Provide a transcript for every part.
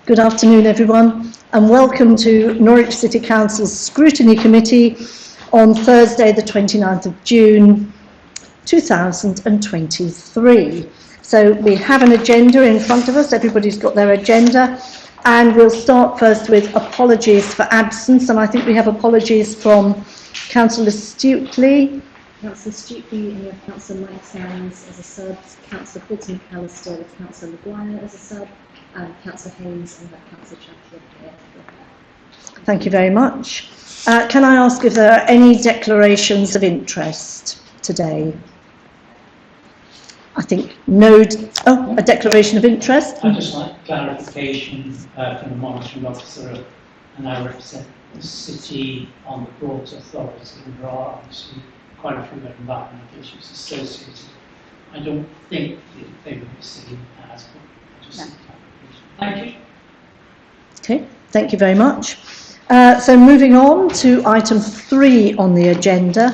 Good afternoon, everyone, and welcome to Norwich City Council's Scrutiny Committee on Thursday, the 29th of June, 2023. So we have an agenda in front of us. Everybody's got their agenda, and we'll start first with apologies for absence, and I think we have apologies from Councillor Stutely. Councillor Stutely, and we have Councillor Mike Sands as a sub, Councillor Fulton McAllister with Councillor Maguire as a sub, and Councillor Haynes and Councillor Champion here. Thank you very much. Can I ask if there are any declarations of interest today? I think no. A declaration of interest. I'd just like clarification from the monitoring officer, and I represent the city on the Port Authority, and there are obviously quite a few environmental issues associated. I don't think they would be seen as, but just no. Thank you. Okay, thank you very much. So moving on to item 3 on the agenda,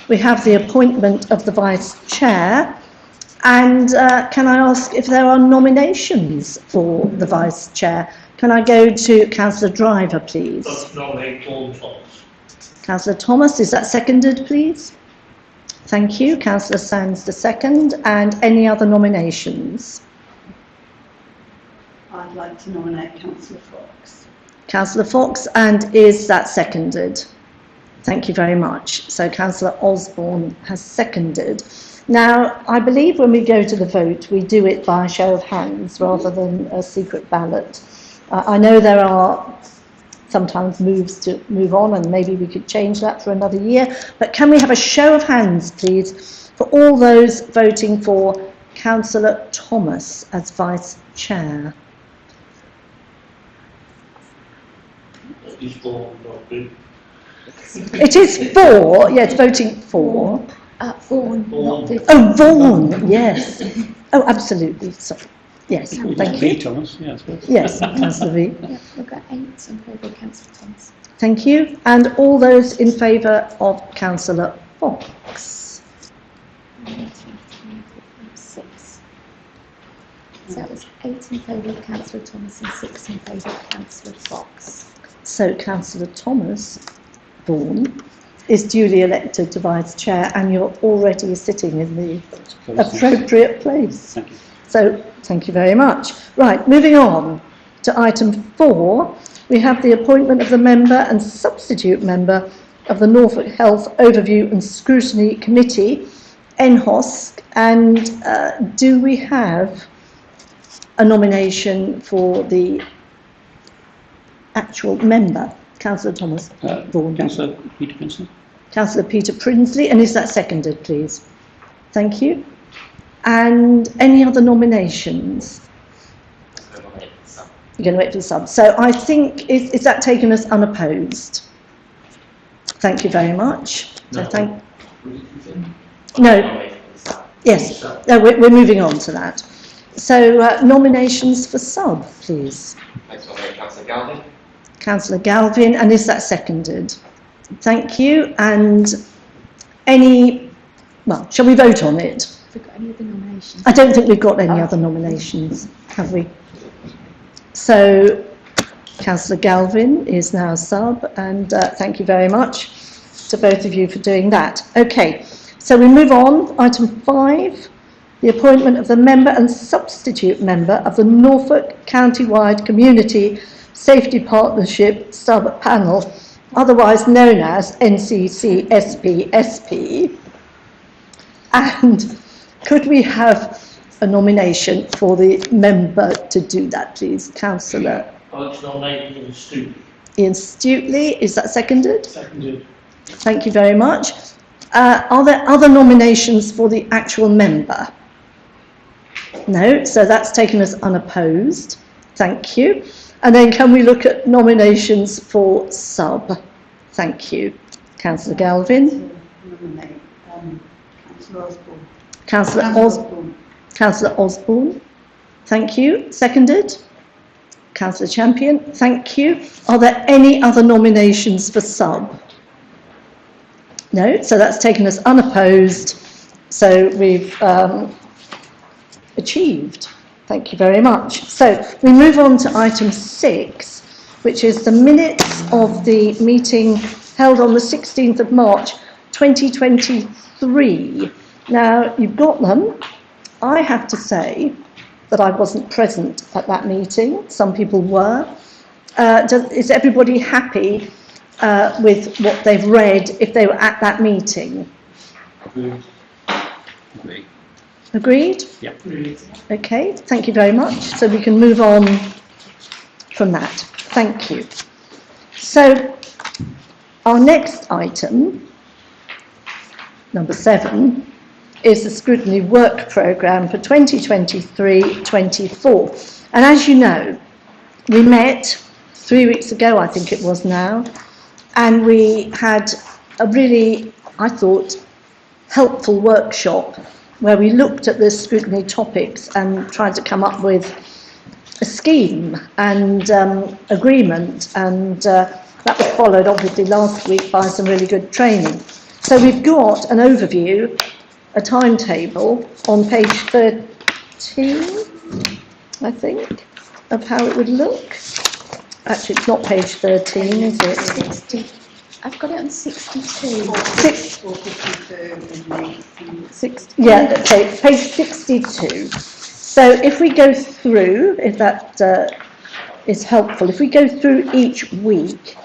we have the appointment of the Vice Chair. And can I ask if there are nominations for the Vice Chair? Can I go to Councillor Driver, please? Nominate Thomas. Councillor Thomas, is that seconded, please? Thank you. Councillor Sands the second. And any other nominations? I'd like to nominate Councillor Fox. Councillor Fox, and is that seconded? Thank you very much. So Councillor Osborne has seconded. Now, I believe when we go to the vote, we do it by a show of hands rather than a secret ballot. I know there are sometimes moves to move on, and maybe we could change that for another year, but can we have a show of hands, please, for all those voting for Councillor Thomas as Vice Chair? It is 4, yes, voting for. Vaughan. Oh, Vaughan, yes. Oh, absolutely, sorry. Yes, thank you. Thomas, yes. Yes, Councillor V. Yeah, we've got 8 in favour of Councillor Thomas. Thank you. And all those in favour of Councillor Fox? 6. So that was 8 in favour of Councillor Thomas and 6 in favour of Councillor Fox. So Councillor Thomas Vaughan is duly elected to Vice Chair, and you're already sitting in the appropriate place. Thank you. So thank you very much. Right, moving on to item 4, we have the appointment of the member and substitute member of the Norfolk Health Overview and Scrutiny Committee, NHOSC, and do we have a nomination for the actual member? Councillor Thomas Vaughan. Councillor Peter Prinsley. Councillor Peter Prinsley, and is that seconded, please? Thank you. And any other nominations? You're going to wait for the sub. So I think, is that taken as unopposed? Thank you very much. No. So no. Yes, no, we're moving on to that. So nominations for sub, please. Next one, Councillor Galvin. Councillor Galvin, and is that seconded? Thank you. And any, well, shall we vote on it? Have we got any other nominations? I don't think we've got any other nominations, have we? So Councillor Galvin is now sub, and thank you very much to both of you for doing that. Okay, so we move on. Item 5, the appointment of the member and substitute member of the Norfolk County-wide Community Safety Partnership sub-panel, otherwise known as NCCSP. And could we have a nomination for the member to do that, please? Councillor I'd like to nominate Ian Stutely. Ian Stutely, is that seconded? Seconded. Thank you very much. Are there other nominations for the actual member? No, so that's taken as unopposed. Thank you. And then can we look at nominations for sub? Thank you. Councillor Galvin. Nominate Councillor Osborne. Councillor Osborne. Thank you. Seconded. Councillor Champion. Thank you. Are there any other nominations for sub? No, so that's taken as unopposed. So we've achieved Thank you very much. So we move on to item 6, which is the minutes of the meeting held on the 16th of March 2023. Now, you've got them. I have to say that I wasn't present at that meeting. Some people were. Is everybody happy with what they've read if they were at that meeting? Agreed. Agreed. Agreed? Yeah. Okay, thank you very much. So we can move on from that. Thank you. So our next item, number 7, is the Scrutiny Work Programme for 2023-24. And as you know, we met 3 weeks ago, I think it was now, and we had a really, I thought, helpful workshop where we looked at the scrutiny topics and tried to come up with a scheme and agreement, and that was followed obviously last week by some really good training. So we've got an overview, a timetable on page 13, I think, of how it would look. Actually, it's not page 13, is it? 60. I've got it on 62. Yeah, okay, page 62. So if we go through, if that is helpful, if we go through each week,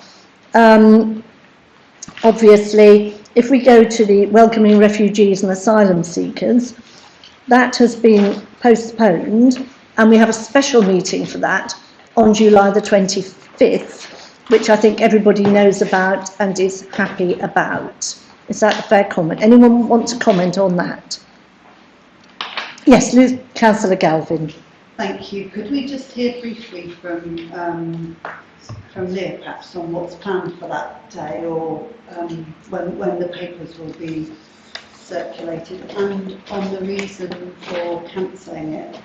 obviously, if we go to the welcoming refugees and asylum seekers, that has been postponed, and we have a special meeting for that on July the 25th, which I think everybody knows about and is happy about. Is that a fair comment? Anyone want to comment on that? Yes, Councillor Galvin. Thank you. Could we just hear briefly from Leah perhaps on what's planned for that day, or when the papers will be circulated, and on the reason for cancelling it,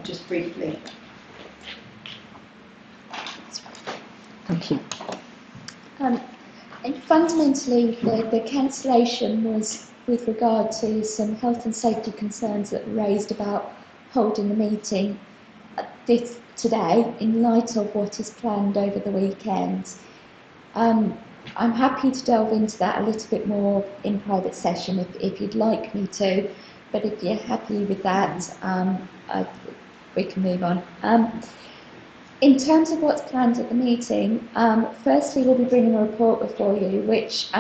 just briefly. Thank you. And fundamentally, the cancellation was with regard to some health and safety concerns that were raised about holding the meeting today in light of what is planned over the weekend. I'm happy to delve into that a little bit more in private session if you'd like me to, but if you're happy with that, we can move on. In terms of what's planned at the meeting, firstly we'll be bringing a report before you which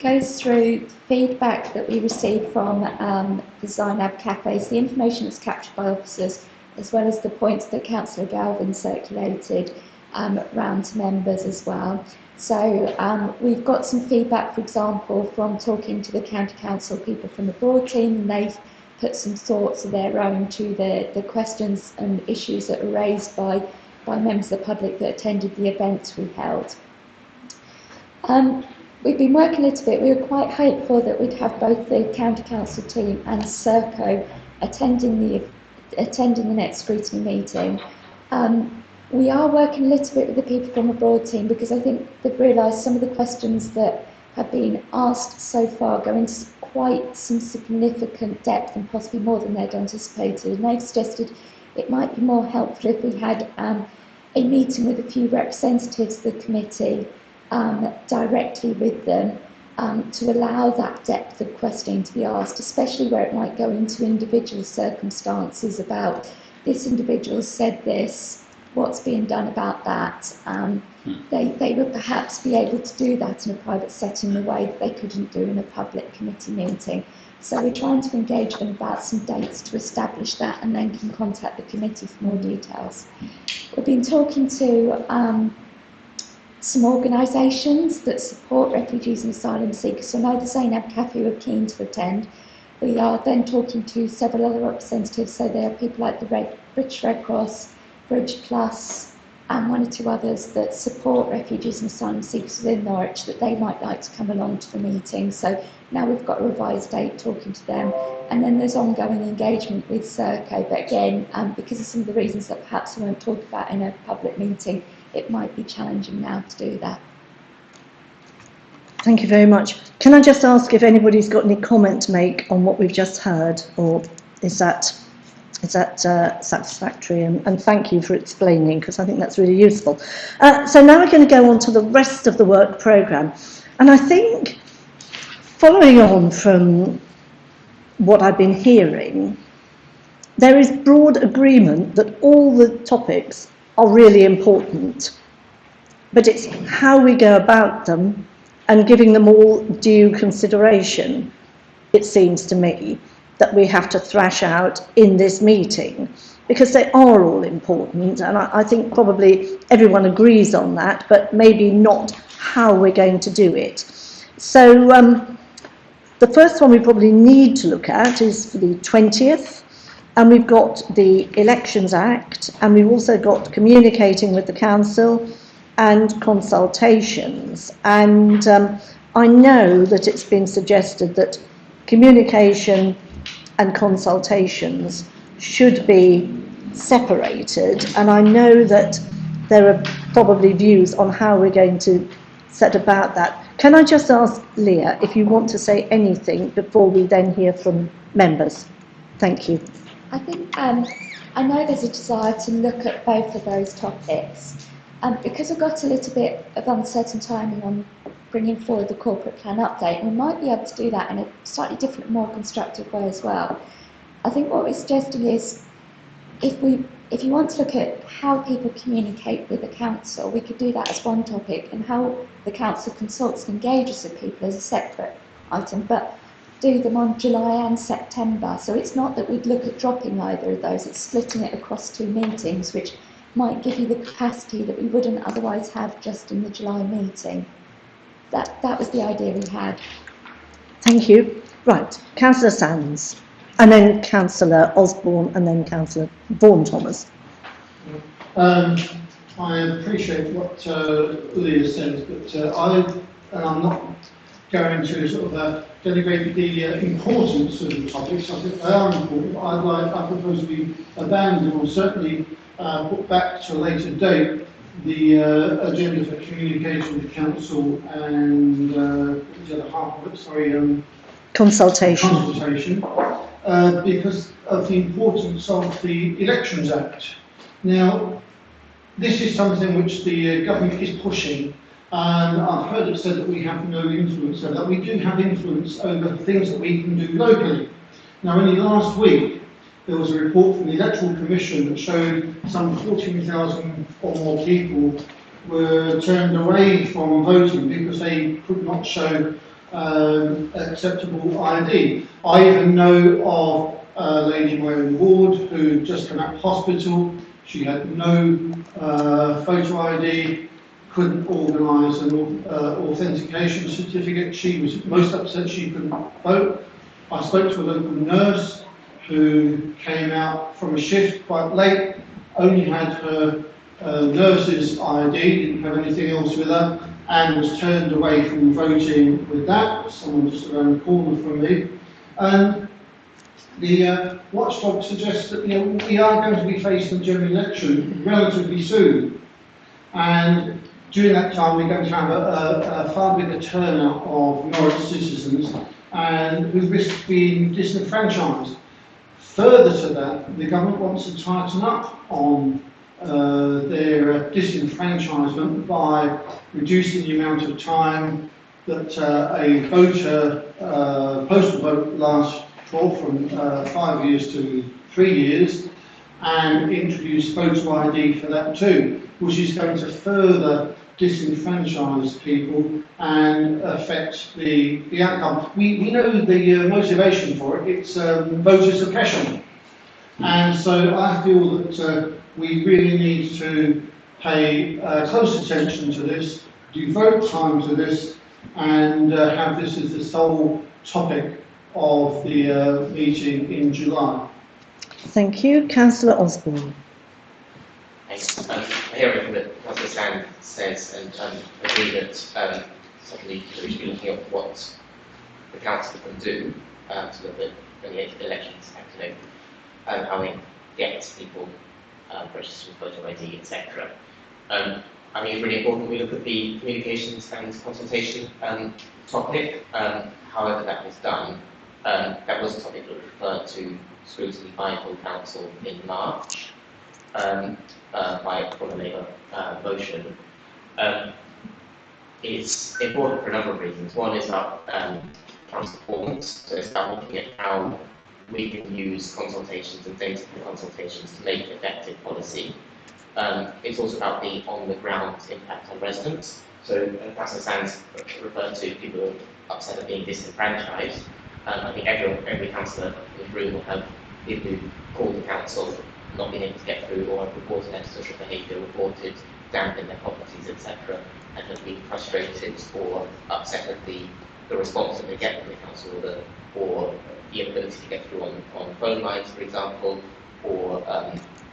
goes through feedback that we received from the Zainab cafes, the information that's captured by officers, as well as the points that Councillor Galvin circulated round to members as well. So we've got some feedback, for example, from talking to the County Council people from the board team, and they've put some thoughts of their own to the questions and issues that were raised by members of the public that attended the events we held. We've been working a little bit. We were quite hopeful that we'd have both the County Council team and Serco attending the next scrutiny meeting. We are working a little bit with the people from the board team because I think they've realised some of the questions that have been asked so far go into quite some significant depth and possibly more than they'd anticipated. And they've suggested it might be more helpful if we had a meeting with a few representatives of the committee directly with them to allow that depth of questioning to be asked, especially where it might go into individual circumstances about this individual said this, what's being done about that. They would perhaps be able to do that in a private setting in a way that they couldn't do in a public committee meeting. So we're trying to engage them about some dates to establish that, and then can contact the committee for more details. We've been talking to some organisations that support refugees and asylum seekers. So I know the Zainab Cafe were keen to attend. We are then talking to several other representatives, so there are people like the British Red Cross, Bridge Plus, and one or two others that support refugees and asylum seekers within Norwich, that they might like to come along to the meeting. So now we've got a revised date talking to them. And then there's ongoing engagement with Serco, but again, because of some of the reasons that perhaps I won't talk about in a public meeting, it might be challenging now to do that. Thank you very much. Can I just ask if anybody's got any comment to make on what we've just heard, or is that that satisfactory, and thank you for explaining, because I think that's really useful. So now we're going to go on to the rest of the work programme, and I think, following on from what I've been hearing, there is broad agreement that all the topics are really important, but it's how we go about them and giving them all due consideration, it seems to me, that we have to thrash out in this meeting, because they are all important, and I think probably everyone agrees on that, but maybe not how we're going to do it. So the first one we probably need to look at is for the 20th, and we've got the Elections Act, and we've also got communicating with the council and consultations. And I know that it's been suggested that communication and consultations should be separated, and I know that there are probably views on how we're going to set about that. Can I just ask Leah if you want to say anything before we then hear from members? Thank you. I think I know there's a desire to look at both of those topics. Because I've got a little bit of uncertain timing on bringing forward the corporate plan update, and we might be able to do that in a slightly different, more constructive way as well. I think what we're suggesting is, if you want to look at how people communicate with the council, we could do that as one topic, and how the council consults and engages with people as a separate item, but do them on July and September. So it's not that we'd look at dropping either of those, it's splitting it across 2 meetings, which might give you the capacity that we wouldn't otherwise have just in the July meeting. That was the idea we had. Thank you. Right, Councillor Sands, and then Councillor Osborne, and then Councillor Vaughan-Thomas. I appreciate what Leah says, but I'm not going to sort of denigrate the importance of the topics. I think they are important. I propose we abandon, or certainly put back to a later date, the agenda for communication with the council and the other half of it, sorry, consultation, because of the importance of the Elections Act. Now, this is something which the government is pushing, and I've heard it said that we have no influence over that. We do have influence over things that we can do locally. Now, only last week, there was a report from the Electoral Commission that showed some 14,000 or more people were turned away from voting because they could not show acceptable ID. I even know of a lady in my own ward who just come out of hospital. She had no photo ID, couldn't organise an authentication certificate. She was most upset she couldn't vote. I spoke to a local nurse who came out from a shift quite late, only had her nurse's ID, didn't have anything else with her, and was turned away from voting with that. Someone just around the corner from me. And the watchdog suggests that we are going to be facing a general election relatively soon. And during that time, we're going to have a far bigger turnout of Norwich citizens, and we risk being disenfranchised. Further to that, the government wants to tighten up on their disenfranchisement by reducing the amount of time that a voter postal vote lasts for, from 5 years to 3 years, and introduce photo ID for that too, which is going to further disenfranchise people and affect the outcome. We know the motivation for it. It's voter suppression. And so I feel that we really need to pay close attention to this, devote time to this, and have this as the sole topic of the meeting in July. Thank you. Councillor Osborne. Thanks. I hear everything that Councillor Sand says, and agree that certainly we should be looking at what the council can do to look at the elections activate, and how we get people registered with photo ID, etc. I think it's really important we look at the communications and consultation topic. However that was done, that was a topic that was referred to scrutiny by full council in March by a Labour motion. It's important for a number of reasons. One is about council performance, so it's about looking at how we can use consultations and data from consultations to make effective policy. It's also about the on-the-ground impact on residents. So, Councillor Sands referred to people who are upset at being disenfranchised. I think every councillor in the room will have people who call the council, not being able to get through, or have reported antisocial behaviour, reported damp in their properties, etc., and have been frustrated or upset at the response that they get from the council, or the inability to get through on phone lines, for example, or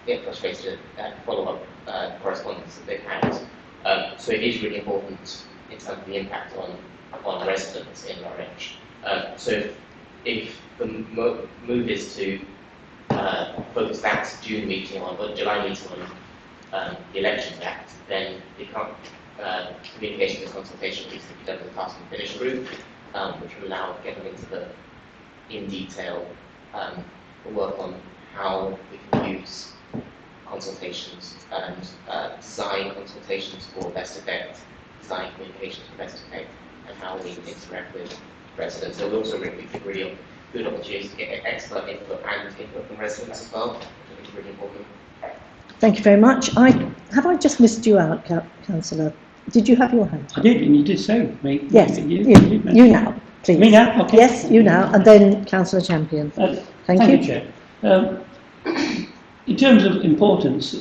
get frustrated at follow-up correspondence that they've had. So it is really important in terms of the impact on residents in Norwich. So if the move is to focus that June meeting on, or July meeting on the Elections Act, then the communication and consultation needs to be done with the task and finish group, which will allow getting into the in detail work on how we can use consultations and design consultations for best effect, design communications for best effect, and how we interact with residents. So we also really good opportunity to get expert input and input from residents as well, which I think is really important. Thank you very much. Have I just missed you out, Councillor? Did you have your hand? I did, and you did say me. Yes, you now, please. Me now? Okay. Yes, you now, and then Councillor Champion. Thank you. Chair. In terms of importance,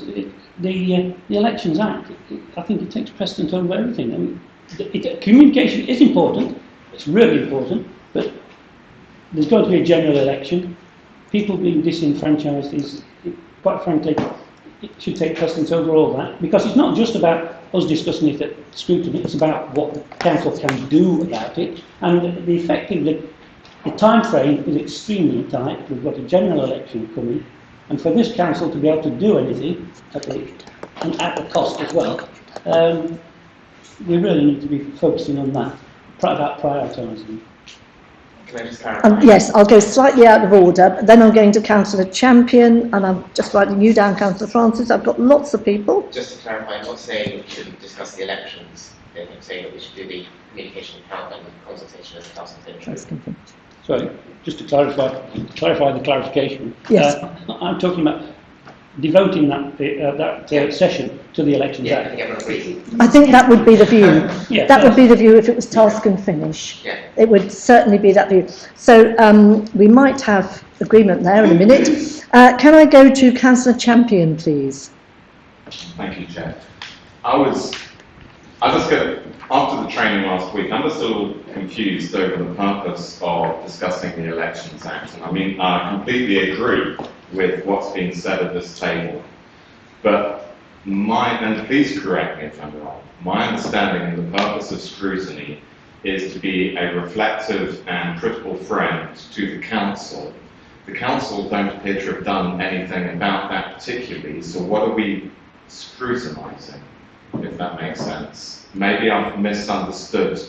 the Elections Act, I think it takes precedence over everything. I mean, communication is important, it's really important, but there's going to be a general election. People being disenfranchised is, quite frankly, it should take precedence over all that, because it's not just about us discussing it at scrutiny, it's about what the council can do about it, and the time frame is extremely tight. We've got a general election coming, and for this council to be able to do anything, and at the cost as well, we really need to be focusing on that, about prioritising. Can I just clarify? Yes, I'll go slightly out of order, but then I'm going to Councillor Champion, and I'm just writing you down, Councillor Francis. I've got lots of people. Just to clarify, I'm not saying we shouldn't discuss the elections, I'm saying that we should do the communication and consultation as a task and finish. Sorry, just to clarify the clarification. Yes. I'm talking about devoting that session to the Elections Yeah, I Act. think everyone agrees. I think that would be the view. Yeah, That would be the view if it was task and finish. Yeah. It would certainly be that view. So we might have agreement there in a minute. Can I go to Councillor Champion, please? Thank you, Chair. After the training last week, I'm just a little confused over the purpose of discussing the Elections Act. And I mean, I completely agree with what's been said at this table. But and please correct me if I'm wrong, my understanding of the purpose of scrutiny is to be a reflective and critical friend to the council. The council don't appear to have done anything about that particularly, so what are we scrutinising, if that makes sense? Maybe I've misunderstood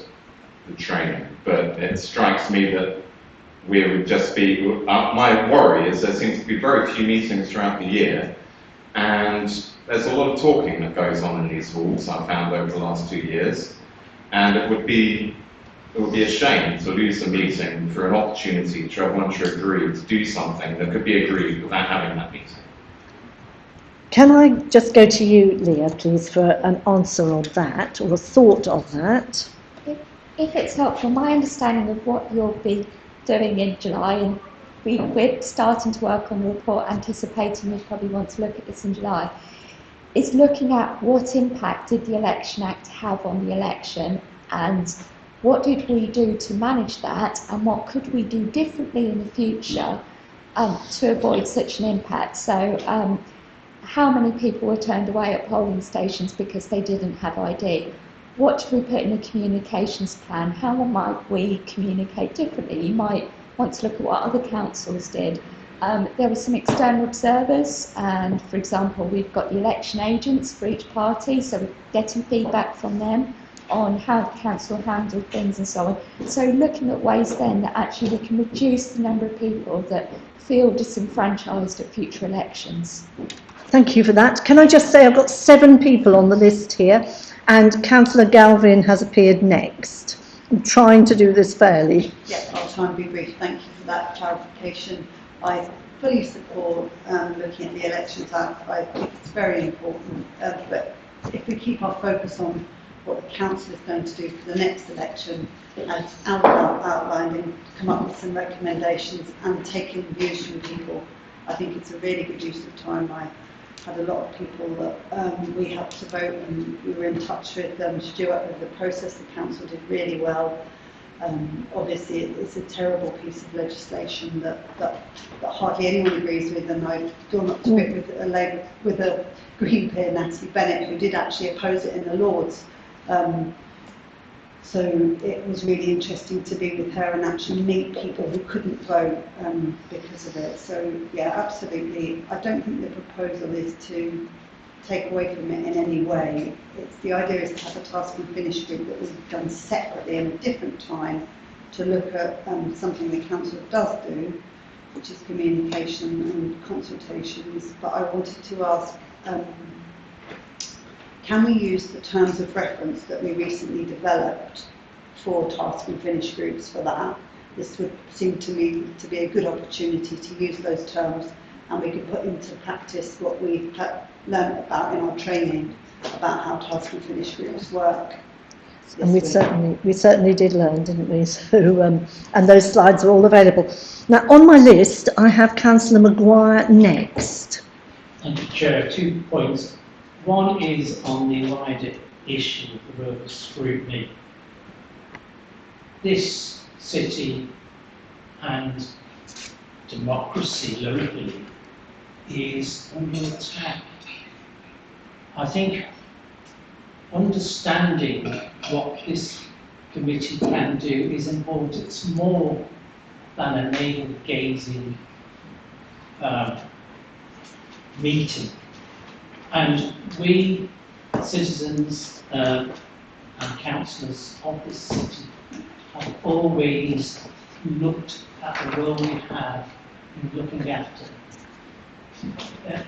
the training, but it strikes me that we would just be, my worry is there seems to be very few meetings throughout the year, and there's a lot of talking that goes on in these halls, I've found over the last 2 years, and it would be a shame to lose a meeting for an opportunity to everyone to agree to do something that could be agreed without having that meeting. Can I just go to you, Leah, please, for an answer on that, or a thought on that? If it's helpful, my understanding of what you'll be doing in July, and we're starting to work on the report, anticipating we probably want to look at this in July, is looking at what impact did the Election Act have on the election, and what did we do to manage that, and what could we do differently in the future to avoid such an impact. So how many people were turned away at polling stations because they didn't have ID? What should we put in the communications plan? How might we communicate differently? You might want to look at what other councils did. There were some external observers, and for example, we've got the election agents for each party, so we're getting feedback from them. on how the council handled things and so on. So looking at ways then that actually we can reduce the number of people that feel disenfranchised at future elections. Thank you for that. Can I just say I've got 7 people on the list here, and Councillor Galvin has appeared next. I'm trying to do this fairly. Yeah, I'll try and be brief. Thank you for that clarification. I fully support looking at the Elections Act. I think it's very important, but if we keep our focus on what the council is going to do for the next election, as outlined, and come up with some recommendations and taking views from people, I think it's a really good use of time. I had a lot of people that we had to vote, and we were in touch with Stuart over the process. The council did really well. Obviously, it's a terrible piece of legislation that hardly anyone agrees with, and I've gone up to it with a Green peer, Natalie Bennett, who did actually oppose it in the Lords. So it was really interesting to be with her and actually meet people who couldn't vote because of it. So yeah, absolutely. I don't think the proposal is to take away from it in any way. The idea is to have a task and finish group that we've done separately in a different time to look at something the council does do, which is communication and consultations. But I wanted to ask, can we use the terms of reference that we recently developed for task and finish groups for that? This would seem to me to be a good opportunity to use those terms, and we could put into practice what we've learned about in our training about how task and finish groups work. And we certainly did learn, didn't we? So, and those slides are all available. Now, on my list, I have Councillor Maguire next. Thank you, Chair. 2 points. One is on the wider issue of the role of scrutiny. This city and democracy locally is under attack. I think understanding what this committee can do is important. It's more than a navel-gazing meeting. And we, citizens and councillors of this city, have always looked at the role we have in looking after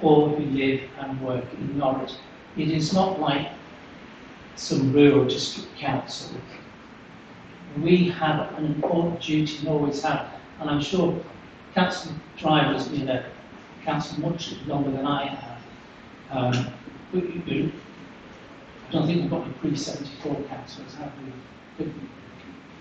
all who live and work in Norwich. It is not like some rural district council. We have an important duty and always have, and I'm sure Councillor Driver has been a council much longer than I have. I don't think we've got the pre-74 councillors, have we? But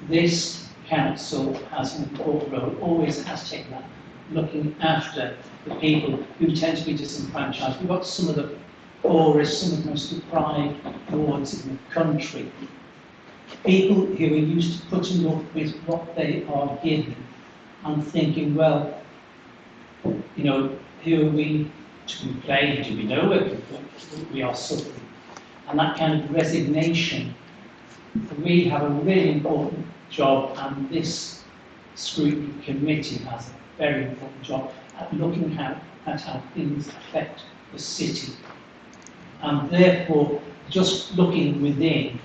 this council has an important role, always has taken that, looking after the people who tend to be disenfranchised. We've got some of the poorest, some of the most deprived wards in the country. People who are used to putting up with what they are given and thinking, well, you know, who are we to complain? Do we know we are suffering? And that kind of resignation. We have a really important job, and this Scrutiny Committee has a very important job at looking at how things affect the city. And therefore, just looking within,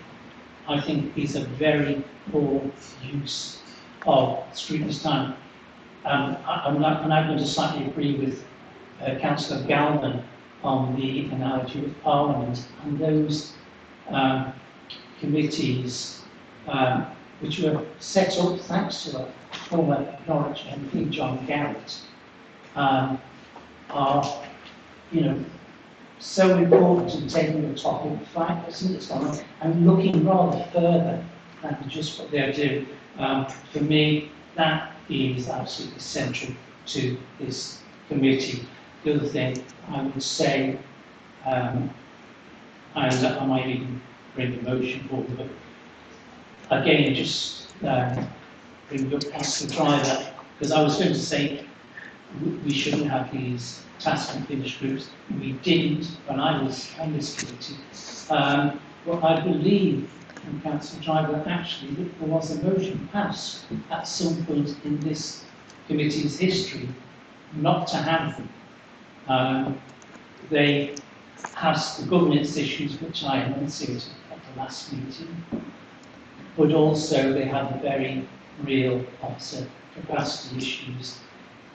I think, is a very poor use of Scrutiny's time. I'm going to slightly agree with Councillor Galvin on the analogy of Parliament and those committees which were set up thanks to a former Norwich MP, John Garrett, are, you know, so important in taking the topic, focusing this on and looking rather further than just what they're doing. For me, that is absolutely central to this committee. The other thing I would say, and I might even bring a motion forward, but again, just bring up Councillor Driver, because I was going to say we shouldn't have these task and finish groups. We didn't when I was on this committee. But I believe, and Councillor Driver, that actually there was a motion passed at some point in this committee's history not to have them. They passed the governance issues which I enunciated at the last meeting, but also they have very real officer capacity issues,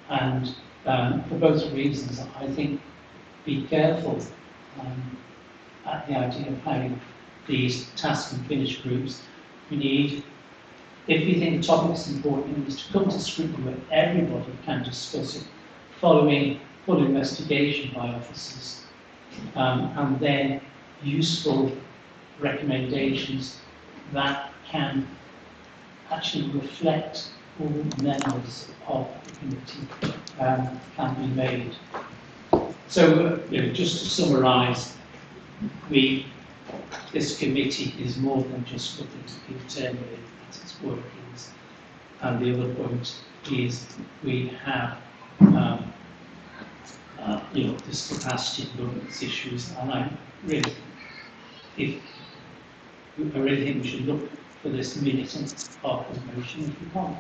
and for both reasons, I think be careful at the idea of having these task and finish groups. We need, if we think the topic is important, it needs to come to scrutiny where everybody can discuss it, following full investigation by officers, and then useful recommendations that can actually reflect all members of the committee can be made. So, just to summarise, this committee is more than just looking internally at its workings, and the other point is we have this capacity and governance issues, and I really think we should look for this militant part of the motion. If we can't,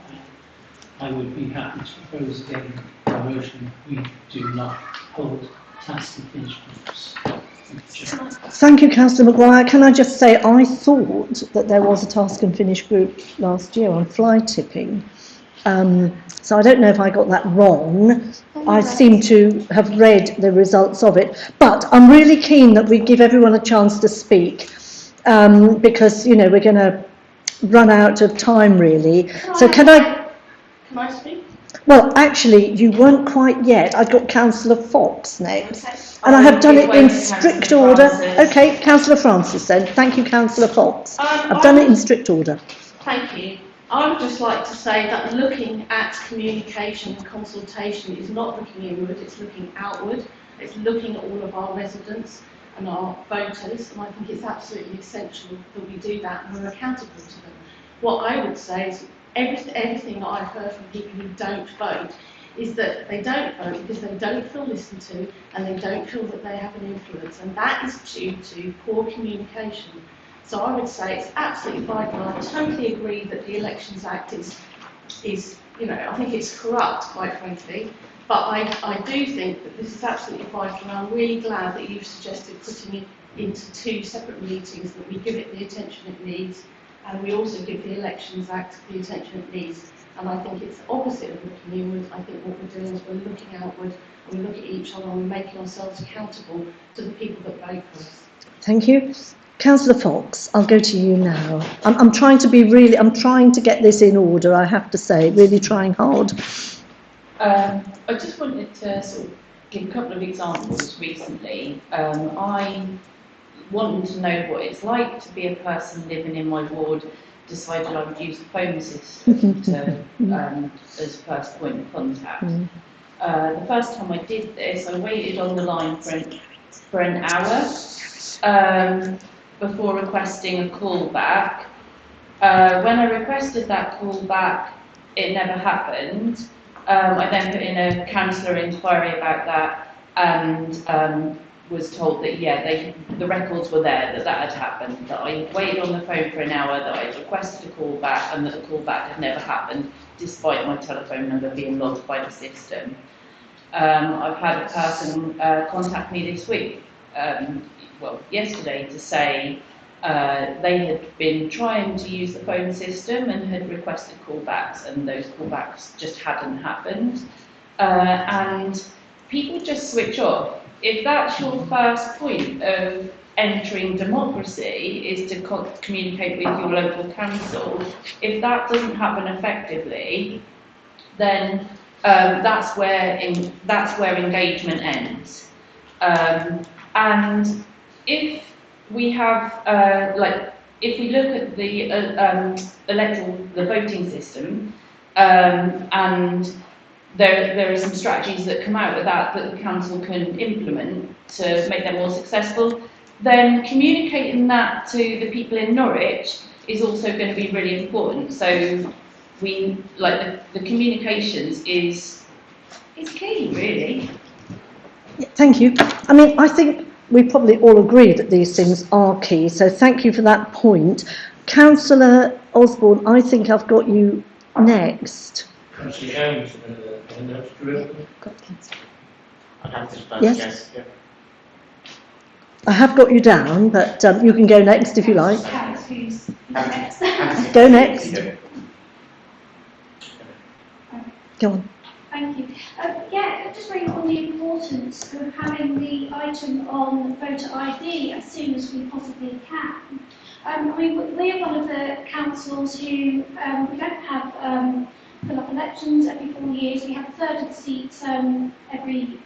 I would be happy to propose again a motion we do not hold task and finish groups. Thank you, Councillor Maguire. Can I just say, I thought that there was a task and finish group last year on fly tipping. So I don't know if I got that wrong. I seem to have read the results of it. But I'm really keen that we give everyone a chance to speak, because, we're going to run out of time, really. Can I speak? Well, actually, you weren't quite yet. I've got Councillor Fox next. Okay. And I have done it in strict order. Okay, Councillor Francis then. Thank you, Councillor Fox. I've done it in strict order. Thank you. I would just like to say that looking at communication and consultation is not looking inward, it's looking outward. It's looking at all of our residents and our voters, and I think it's absolutely essential that we do that and we're accountable to them. What I would say is everything that I've heard from people who don't vote is that they don't vote because they don't feel listened to and they don't feel that they have an influence, and that is due to poor communication. So I would say it's absolutely vital. I totally agree that the Elections Act is I think it's corrupt, quite frankly, but I do think that this is absolutely vital, and I'm really glad that you've suggested putting it into two separate meetings, that we give it the attention it needs, and we also give the Elections Act the attention it needs. And I think it's the opposite of looking inward. I think what we're doing is we're looking outward, and we look at each other and we're making ourselves accountable to the people that vote for us. Thank you. Councillor Fox, I'll go to you now. I'm trying to get this in order, I have to say, really trying hard. I just wanted to sort of give a couple of examples recently. I wanted to know what it's like to be a person living in my ward, decided I would use the phone system as first point of contact. The first time I did this, I waited on the line for an hour before requesting a call back. When I requested that call back, it never happened. I then put in a councillor inquiry about that and was told that the records were there, that had happened, that I waited on the phone for an hour, that I requested a call back and that the call back had never happened despite my telephone number being logged by the system. I've had a person contact me this week, yesterday, to say they had been trying to use the phone system and had requested callbacks, and those callbacks just hadn't happened. And people just switch off. If that's your first point of entering democracy, is to communicate with your local council, if that doesn't happen effectively, then that's where engagement ends. And if we have, if we look at the voting system, and there are some strategies that come out of that the council can implement to make them more successful, then communicating that to the people in Norwich is also going to be really important. So the communications is key, really. Yeah, thank you. I mean, I think we probably all agree that these things are key, so thank you for that point. Councillor Osborne, I think I've got you next. I have got you down, but you can go next if you like. Who's next? Go next. Go on. Thank you. Yeah, just bringing on the importance of having the item on voter ID as soon as we possibly can. I mean, we're one of the councils who we don't have fill up elections every 4 years. We have a third of the seats every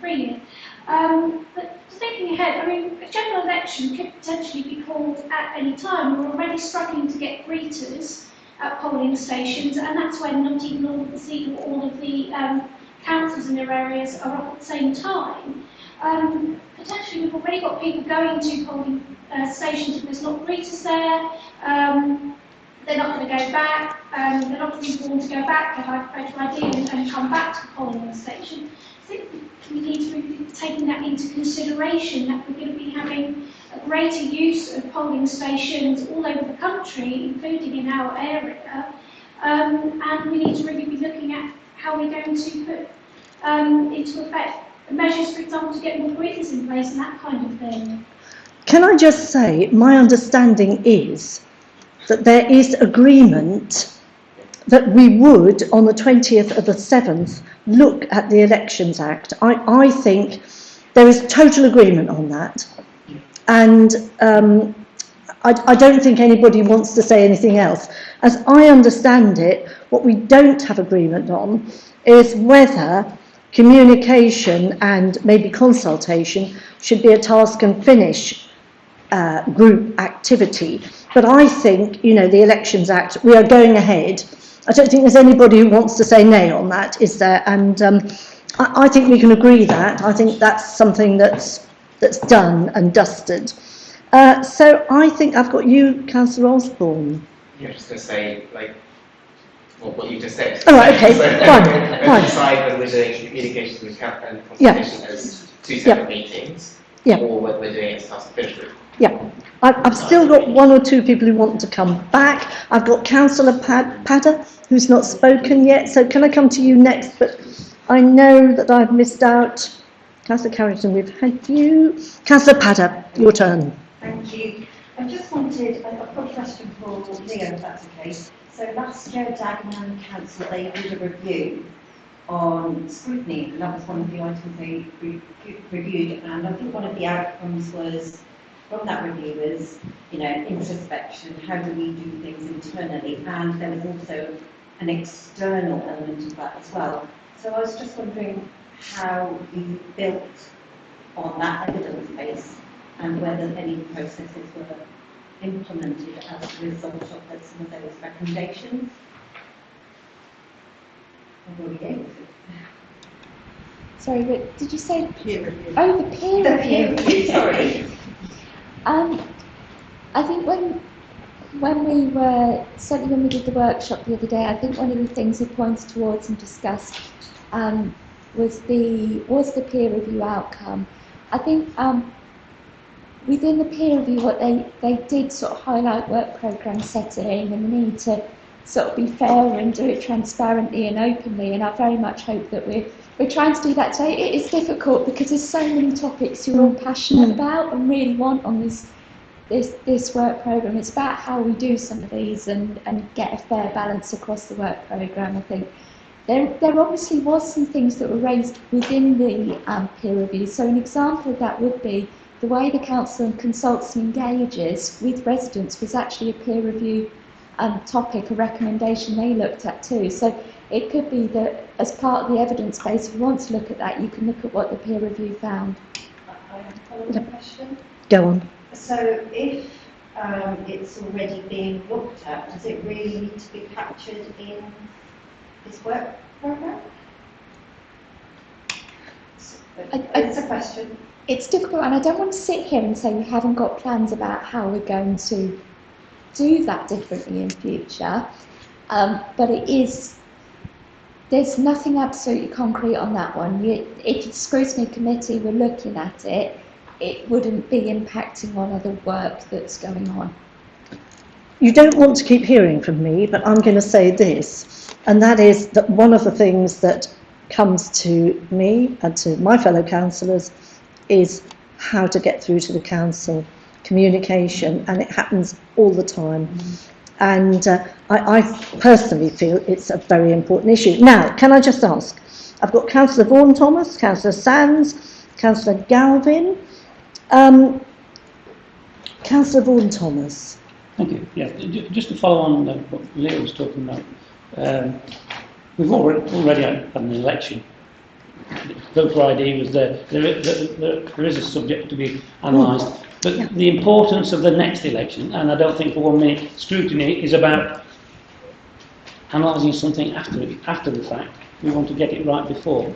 3 years. But thinking ahead, I mean, a general election could potentially be called at any time. We're already struggling to get greeters at polling stations, and that's when not even all of the councils in their areas are up at the same time. Potentially, we've already got people going to polling stations if there's not greeters there. They're not going to go back. They're not going to be born to go back. They have voter ID and come back to the polling station. I think we need to be taking that into consideration, that we're going to be having a greater use of polling stations all over the country, including in our area, and we need to really be looking at how we're going to put into effect measures, for example, to get more greeters in place and that kind of thing. Can I just say, my understanding is that there is agreement that we would, on the 20th of the 7th, look at the Elections Act. I think there is total agreement on that. And I don't think anybody wants to say anything else. As I understand it, what we don't have agreement on is whether communication and maybe consultation should be a task and finish group activity. But I think, you know, the Elections Act, we are going ahead. I don't think there's anybody who wants to say nay on that, is there? And I think we can agree that. I think that's something that's done and dusted. So I think I've got you, Councillor Osborne. Yeah, just going to say, like, what you just said. Oh, right, okay, So, fine. decide whether we're doing communications with and consultation as two separate meetings, or whether we're doing it as task and finish group. Yeah, I've still got one or two people who want to come back. I've got Councillor Padder, who's not spoken yet, so can I come to you next? But I know that I've missed out. Councillor Carrington, we've had you. Councillor Padder, your turn. Thank you. I just wanted, I've got a question for Leo, if that's okay. So last year, Dagenham Council, they did a review on scrutiny, and that was one of the items they reviewed, and I think one of the outcomes was, from that review was, you know, introspection, how do we do things internally, and there was also an external element of that as well. So I was just wondering how you built on that evidence base and whether any processes were implemented as a result of some of those recommendations. I've already gave it. Sorry, but did you say Peer review. Oh, the peer The review. peer review, sorry. I think when we were, certainly when we did the workshop the other day, I think one of the things we pointed towards and discussed was the peer review outcome. I think within the peer review, what they did sort of highlight work programme setting and the need to sort of be fair and do it transparently and openly, and I very much hope that we're trying to do that today. It is difficult because there's so many topics you're all passionate about and really want on this work programme. It's about how we do some of these and get a fair balance across the work programme. I think there obviously was some things that were raised within the peer review. So an example of that would be the way the council consults and engages with residents was actually a peer review topic, a recommendation they looked at too. So it could be that as part of the evidence base, if you want to look at that, you can look at what the peer review found. I have a follow-up question. Go on. So if it's already being looked at, does it really need to be captured in this work programme? It's a question. It's difficult, and I don't want to sit here and say we haven't got plans about how we're going to do that differently in future, but it is, there's nothing absolutely concrete on that one. If the scrutiny committee were looking at it, it wouldn't be impacting on other work that's going on. You don't want to keep hearing from me, but I'm going to say this, and that is that one of the things that comes to me and to my fellow councillors is how to get through to the council, communication, and it happens all the time. And I personally feel it's a very important issue. Now, can I just ask, I've got Councillor Vaughan Thomas, Councillor Sands, Councillor Galvin. Councillor Vaughan Thomas. Thank you. Yeah, just to follow on what Leah was talking about, we've already had an election. Voter ID was there. There is a subject to be analysed. But the importance of the next election, and I don't think for 1 minute scrutiny is about analysing something after the fact. We want to get it right before.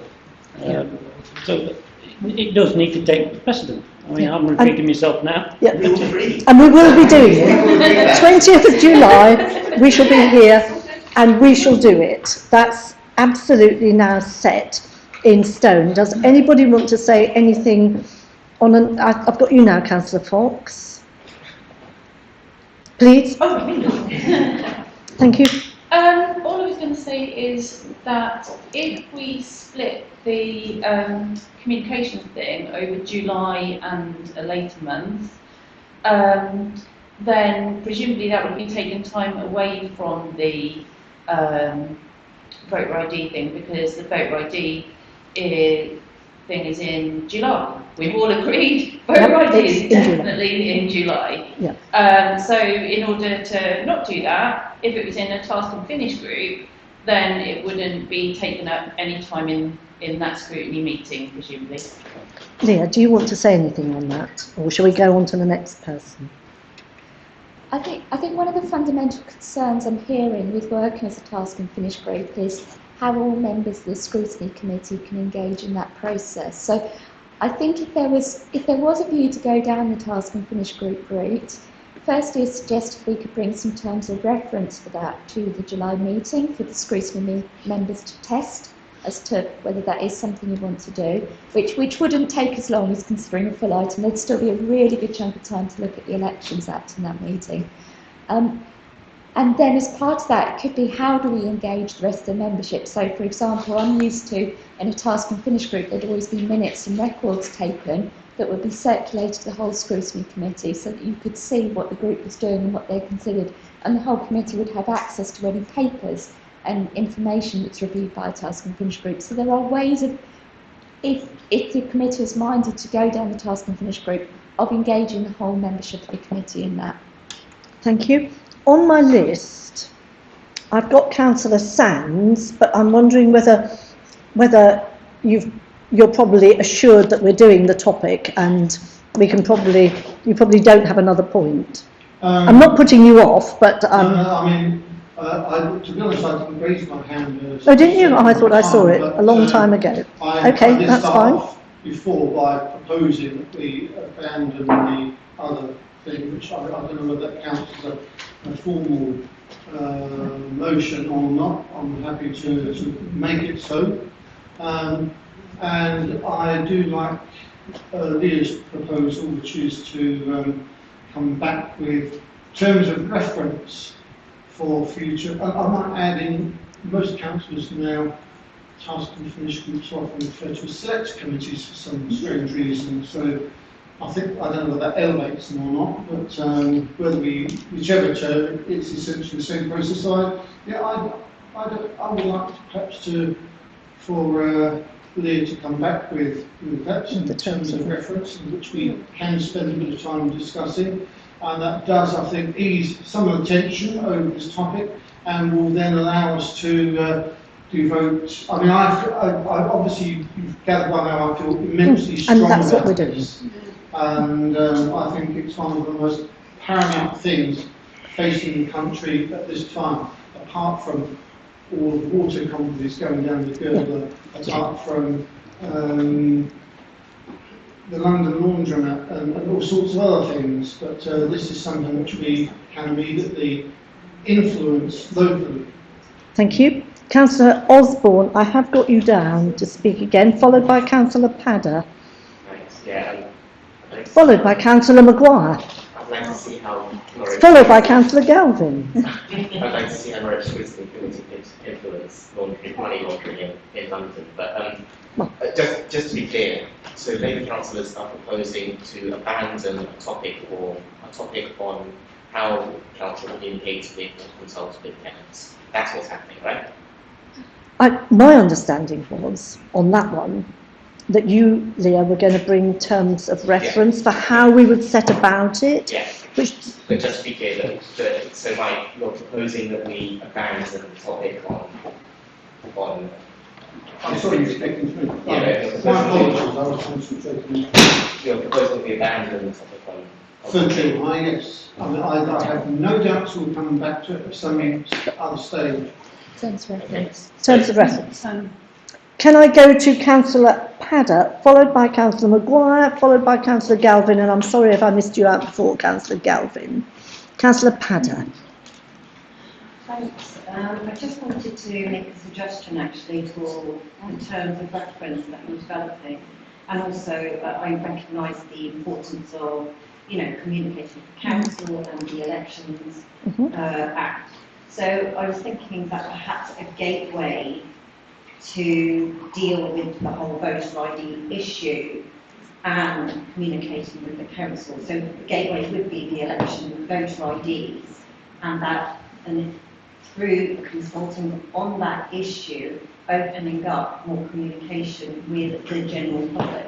So it does need to take precedent. I mean, I'm repeating myself now. Yeah. And we will be doing it. 20th of July, we shall be here and we shall do it. That's absolutely now set in stone. Does anybody want to say anything on I've got you now, Councillor Fox. Please. Oh, me. Thank you. All I was going to say is that if we split the communications thing over July and a later month, then presumably that would be taking time away from the voter ID thing, because the voter ID thing is in July. We've all agreed voter ID is definitely in July. Yeah. So in order to not do that, if it was in a task and finish group, then it wouldn't be taken up any time in that scrutiny meeting, presumably. Leah, do you want to say anything on that, or shall we go on to the next person? I think one of the fundamental concerns I'm hearing with working as a task and finish group is how all members of the scrutiny committee can engage in that process. So I think if there was a view to go down the task and finish group route, firstly I suggest if we could bring some terms of reference for that to the July meeting for the scrutiny members to test as to whether that is something you want to do, which wouldn't take as long as considering a full item. There'd still be a really good chunk of time to look at the Elections Act in that meeting. And then as part of that, it could be how do we engage the rest of the membership. So for example, I'm used to, in a task and finish group, there'd always be minutes and records taken that would be circulated to the whole scrutiny committee so that you could see what the group was doing and what they considered, and the whole committee would have access to any papers and information that's reviewed by a task and finish group. So there are ways of, if the committee is minded to go down the task and finish group, of engaging the whole membership of the committee in that. Thank you. On my list, I've got Councillor Sands, but I'm wondering whether you're probably assured that we're doing the topic, and you probably don't have another point. I'm not putting you off, but to be honest, I didn't raise my hand. Oh, didn't you? Oh, I thought I saw it a long time ago. Okay, that's fine. Before by proposing that we abandon the other thing, which I don't know whether that counts as a formal motion or not. I'm happy to make it so. And I do like Leah's proposal, which is to come back with terms of reference for future. I might add in, most councillors now, task and finish groups often refer to as select committees for some strange reason. So I don't know whether that elevates them or not, but whichever term, it's essentially the same process. I would like perhaps for Leah to come back with that in terms of reference, which we can spend a bit of time discussing. And that does, I think, ease some of the tension over this topic, and will then allow us to do votes. I mean, I obviously you've gathered by now. I feel immensely strong and that's about what we're doing. this, and I think it's one of the most paramount things facing the country at this time, apart from all the water companies going down the girdler, apart from the London laundromat and all sorts of other things, but this is something which we can immediately influence locally. Thank you. Councillor Osborne, I have got you down to speak again, followed by Councillor Padder. Thanks. Yeah. Thanks. Followed by Councillor Maguire. I'd like to see how Norwich... Followed by Councillor Galvin. I'd like to see how Norwich Scrutiny Committee could influence money laundering in London. But just to be clear, so Labour councillors are proposing to abandon a topic on how council communicates with and consult with tenants. That's what's happening, right? My understanding was, on that one, that you, Leah, were going to bring terms of reference for how we would set about it. Yeah. Which, but just to be clear, so Mike, you're proposing that we abandon the topic on I'm sorry, you're speaking to me. Yeah, My apologies, I was concentrating. You're proposing that we abandon the topic on For July, yes. I have no doubts we'll come back to it at some other stage. Terms of reference. terms of reference. Can I go to Councillor Padder, followed by Councillor Maguire, followed by Councillor Galvin, and I'm sorry if I missed you out before, Councillor Galvin. Councillor Padder. Thanks. I just wanted to make a suggestion actually for in terms of reference that you're developing, and also I recognise the importance of communicating with the council and the Elections Act. So I was thinking that perhaps a gateway to deal with the whole voter ID issue and communicating with the council. So the gateway would be the election voter IDs, and through consulting on that issue, opening up more communication with the general public.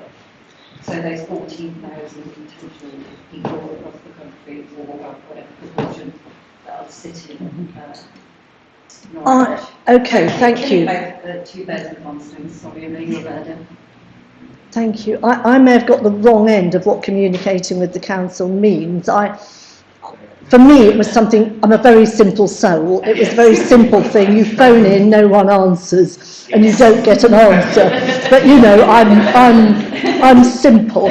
So those 14,000 potential people across the country, or whatever proportion that are sitting Norwich. Okay, thank you. Two birds with one stone, sorry, I'm being a burden. Thank you. I may have got the wrong end of what communicating with the council means. For me, it was something, I'm a very simple soul. It was a very simple thing. You phone in, no one answers, and you don't get an answer. But I'm simple.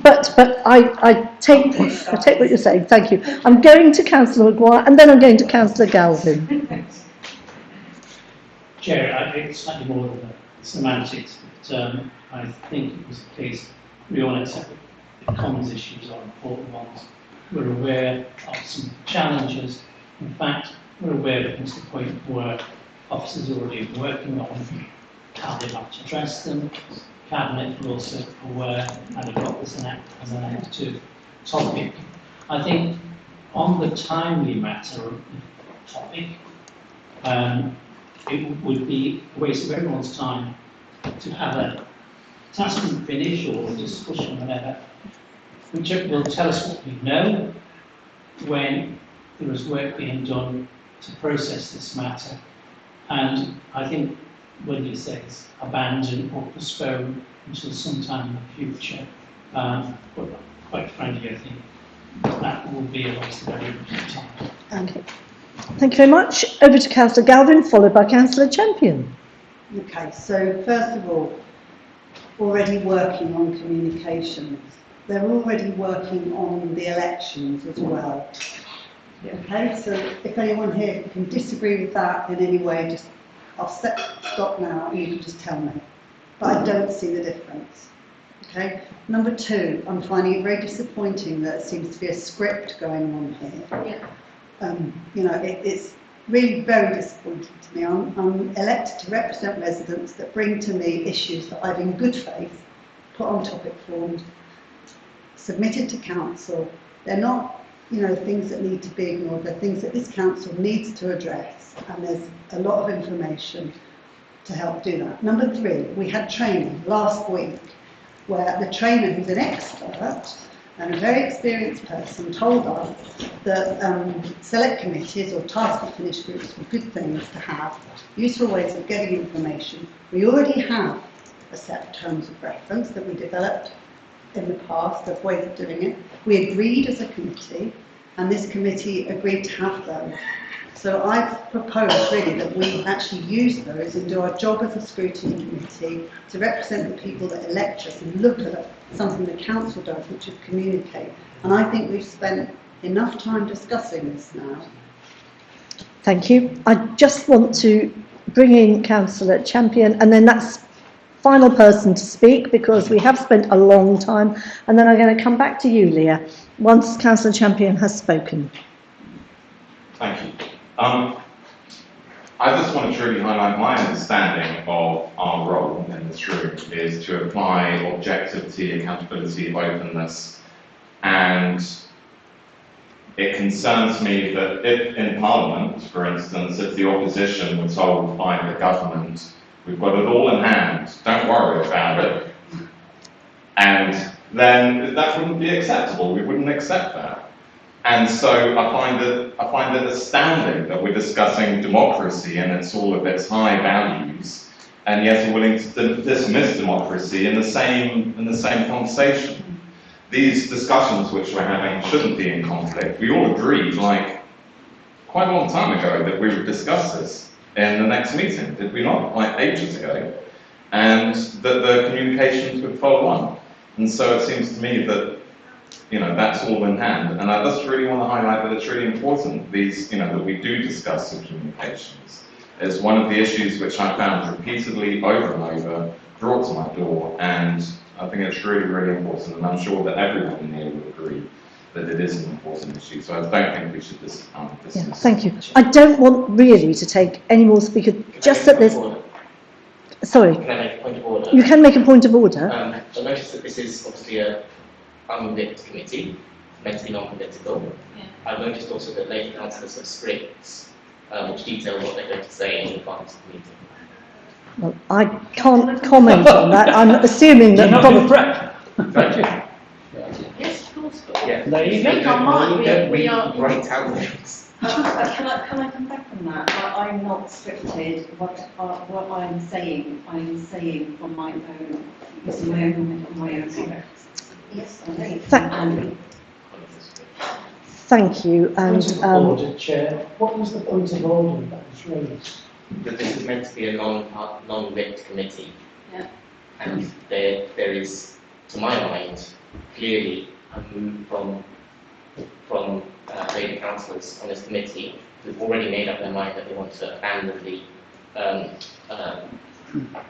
But I take what you're saying. Thank you. I'm going to Councillor Maguire, and then I'm going to Councillor Galvin. Chair, it's slightly more than the semantics, but I think it was the case we all accept that the commons issues are important ones. We're aware of some challenges. In fact, we're aware that it's the point where officers are already working on how they might address them. Cabinet are also aware and adopt this as an active topic. I think on the timely matter of the topic, it would be a waste of everyone's time to have a task and finish or a discussion, whatever, which will tell us what we know when there is work being done to process this matter. And I think whether you say it's abandon or postpone until sometime in the future, but quite frankly, I think that will be a waste of everyone's time. Okay. Thank you very much. Over to Councillor Galvin, followed by Councillor Champion. Okay, so first of all, already working on communications. They're already working on the elections as well. Okay, so if anyone here can disagree with that in any way, I'll stop now and you can just tell me. But I don't see the difference. Okay. Number two, I'm finding it very disappointing that there seems to be a script going on here. Yeah. It's really very disappointing to me. I'm elected to represent residents that bring to me issues that I've in good faith put on topic forms, submitted to council. They're not, things that need to be ignored. They're things that this council needs to address, and there's a lot of information to help do that. Number three, we had training last week where the trainer, who's an expert and a very experienced person, told us that select committees or task and finish groups were good things to have, useful ways of getting information. We already have a set of terms of reference that we developed in the past of ways of doing it. We agreed as a committee, and this committee agreed to have those. So I've proposed really that we actually use those and do our job as a scrutiny committee to represent the people that elect us and look at something the council does, which is communicate. And I think we've spent enough time discussing this now. Thank you. I just want to bring in Councillor Champion, and then that's final person to speak, because we have spent a long time, and then I'm going to come back to you, Leah, once Councillor Champion has spoken. Thank you. I just want to truly highlight my understanding of our role in this room is to apply objectivity, accountability, openness, and it concerns me that if in Parliament, for instance, if the opposition were told by the government, we've got it all in hand, don't worry about it, and then that wouldn't be acceptable, we wouldn't accept that. And so I find it astounding that we're discussing democracy and it's all of its high values, and yet we're willing to dismiss democracy in the same conversation. These discussions which we're having shouldn't be in conflict. We all agreed, like, quite a long time ago that we would discuss this in the next meeting, did we not? Like ages ago. And that the communications would follow on. And so it seems to me that, you know, that's all in hand. And I just really want to highlight that it's really important, these, you know, that we do discuss the communications. It's one of the issues which I found repeatedly over and over brought to my door, and I think it's really, really important, and I'm sure that everyone in here will agree that it is an important issue. So I don't think we should dismiss it. Thank you. I don't want really to take any more speakers, just at this... Sorry. Can I make a point of order? You can make a point of order. I notice that this is obviously a unlit committee, meant to be non-political. Yeah. I've noticed also that lady councillors have scripts which detail what they're going to say in advance of the meeting. Well, I can't comment on that. I'm assuming that... Yes, of course. Yeah. There you go. We are... Write out things. Can I come back on that? I'm not scripted. What I'm saying from my own script. Yes, Thank you. And order, Chair. What was the point of order that was raised? That this is meant to be a non-lit committee. Yeah. And there is, to my mind, clearly a move from lady councillors on this committee who've already made up their mind that they want to abandon the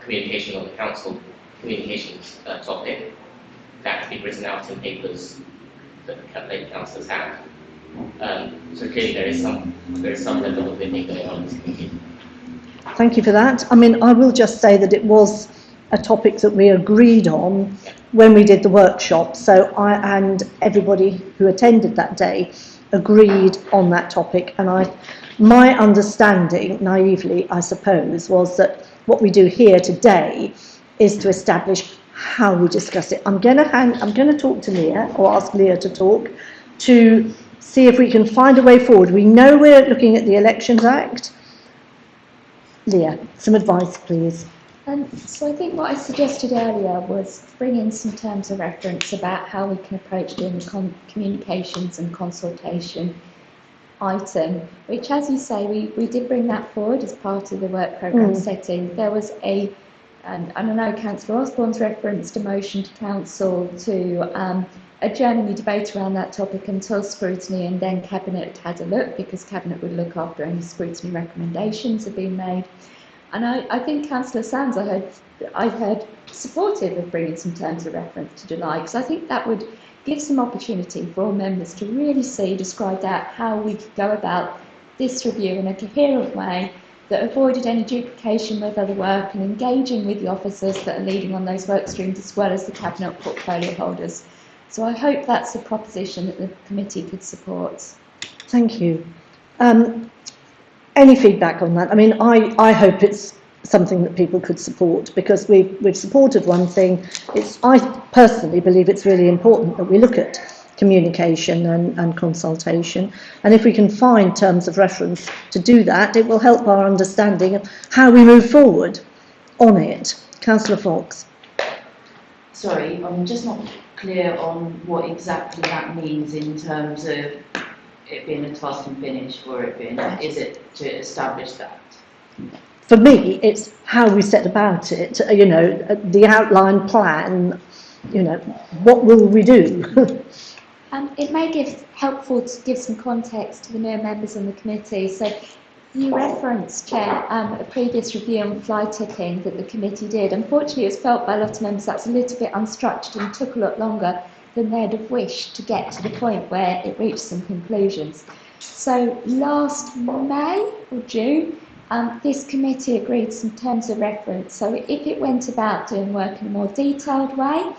communication on the council communications topic. That can be written out in papers that the lady councillors have. So clearly there is some level of living going on in this committee. thank you for that. I mean, I will just say that it was a topic that we agreed on when we did the workshop. So I and everybody who attended that day agreed on that topic. And my understanding, naively, I suppose, was that what we do here today is to establish how we discuss it. I'm going to talk to Leah, or ask Leah to talk, to see if we can find a way forward. We know we're looking at the Elections Act. Leah, some advice, please. So I think what I suggested earlier was bring in some terms of reference about how we can approach doing the communications and consultation item, which, as you say, we did bring that forward as part of the work programme setting. There was and I know Councillor Osborne's referenced a motion to council to adjourn the debate around that topic until scrutiny, and then Cabinet had a look, because Cabinet would look after any scrutiny recommendations have been made. And I think Councillor Sands, I heard supportive of bringing some terms of reference to July, because I think that would give some opportunity for all members to really see described out how we could go about this review in a coherent way that avoided any duplication with other work, and engaging with the officers that are leading on those work streams as well as the Cabinet portfolio holders. So I hope that's a proposition that the committee could support. Thank you. Any feedback on that? I mean, I hope it's something that people could support, because we've supported one thing. I personally believe it's really important that we look at communication and consultation, and if we can find terms of reference to do that, it will help our understanding of how we move forward on it. Councillor Fox. Sorry, I'm just not clear on what exactly that means in terms of it being a task and finish, or it being, is it to establish that? For me, it's how we set about it, you know, the outline plan, you know, what will we do? It may helpful to give some context to the new members on the committee. So You referenced, Chair, a previous review on fly tipping that the committee did. Unfortunately, it was felt by a lot of members that's a little bit unstructured and took a lot longer than they'd have wished to get to the point where it reached some conclusions. So last May or June, this committee agreed some terms of reference. So if it went about doing work in a more detailed way,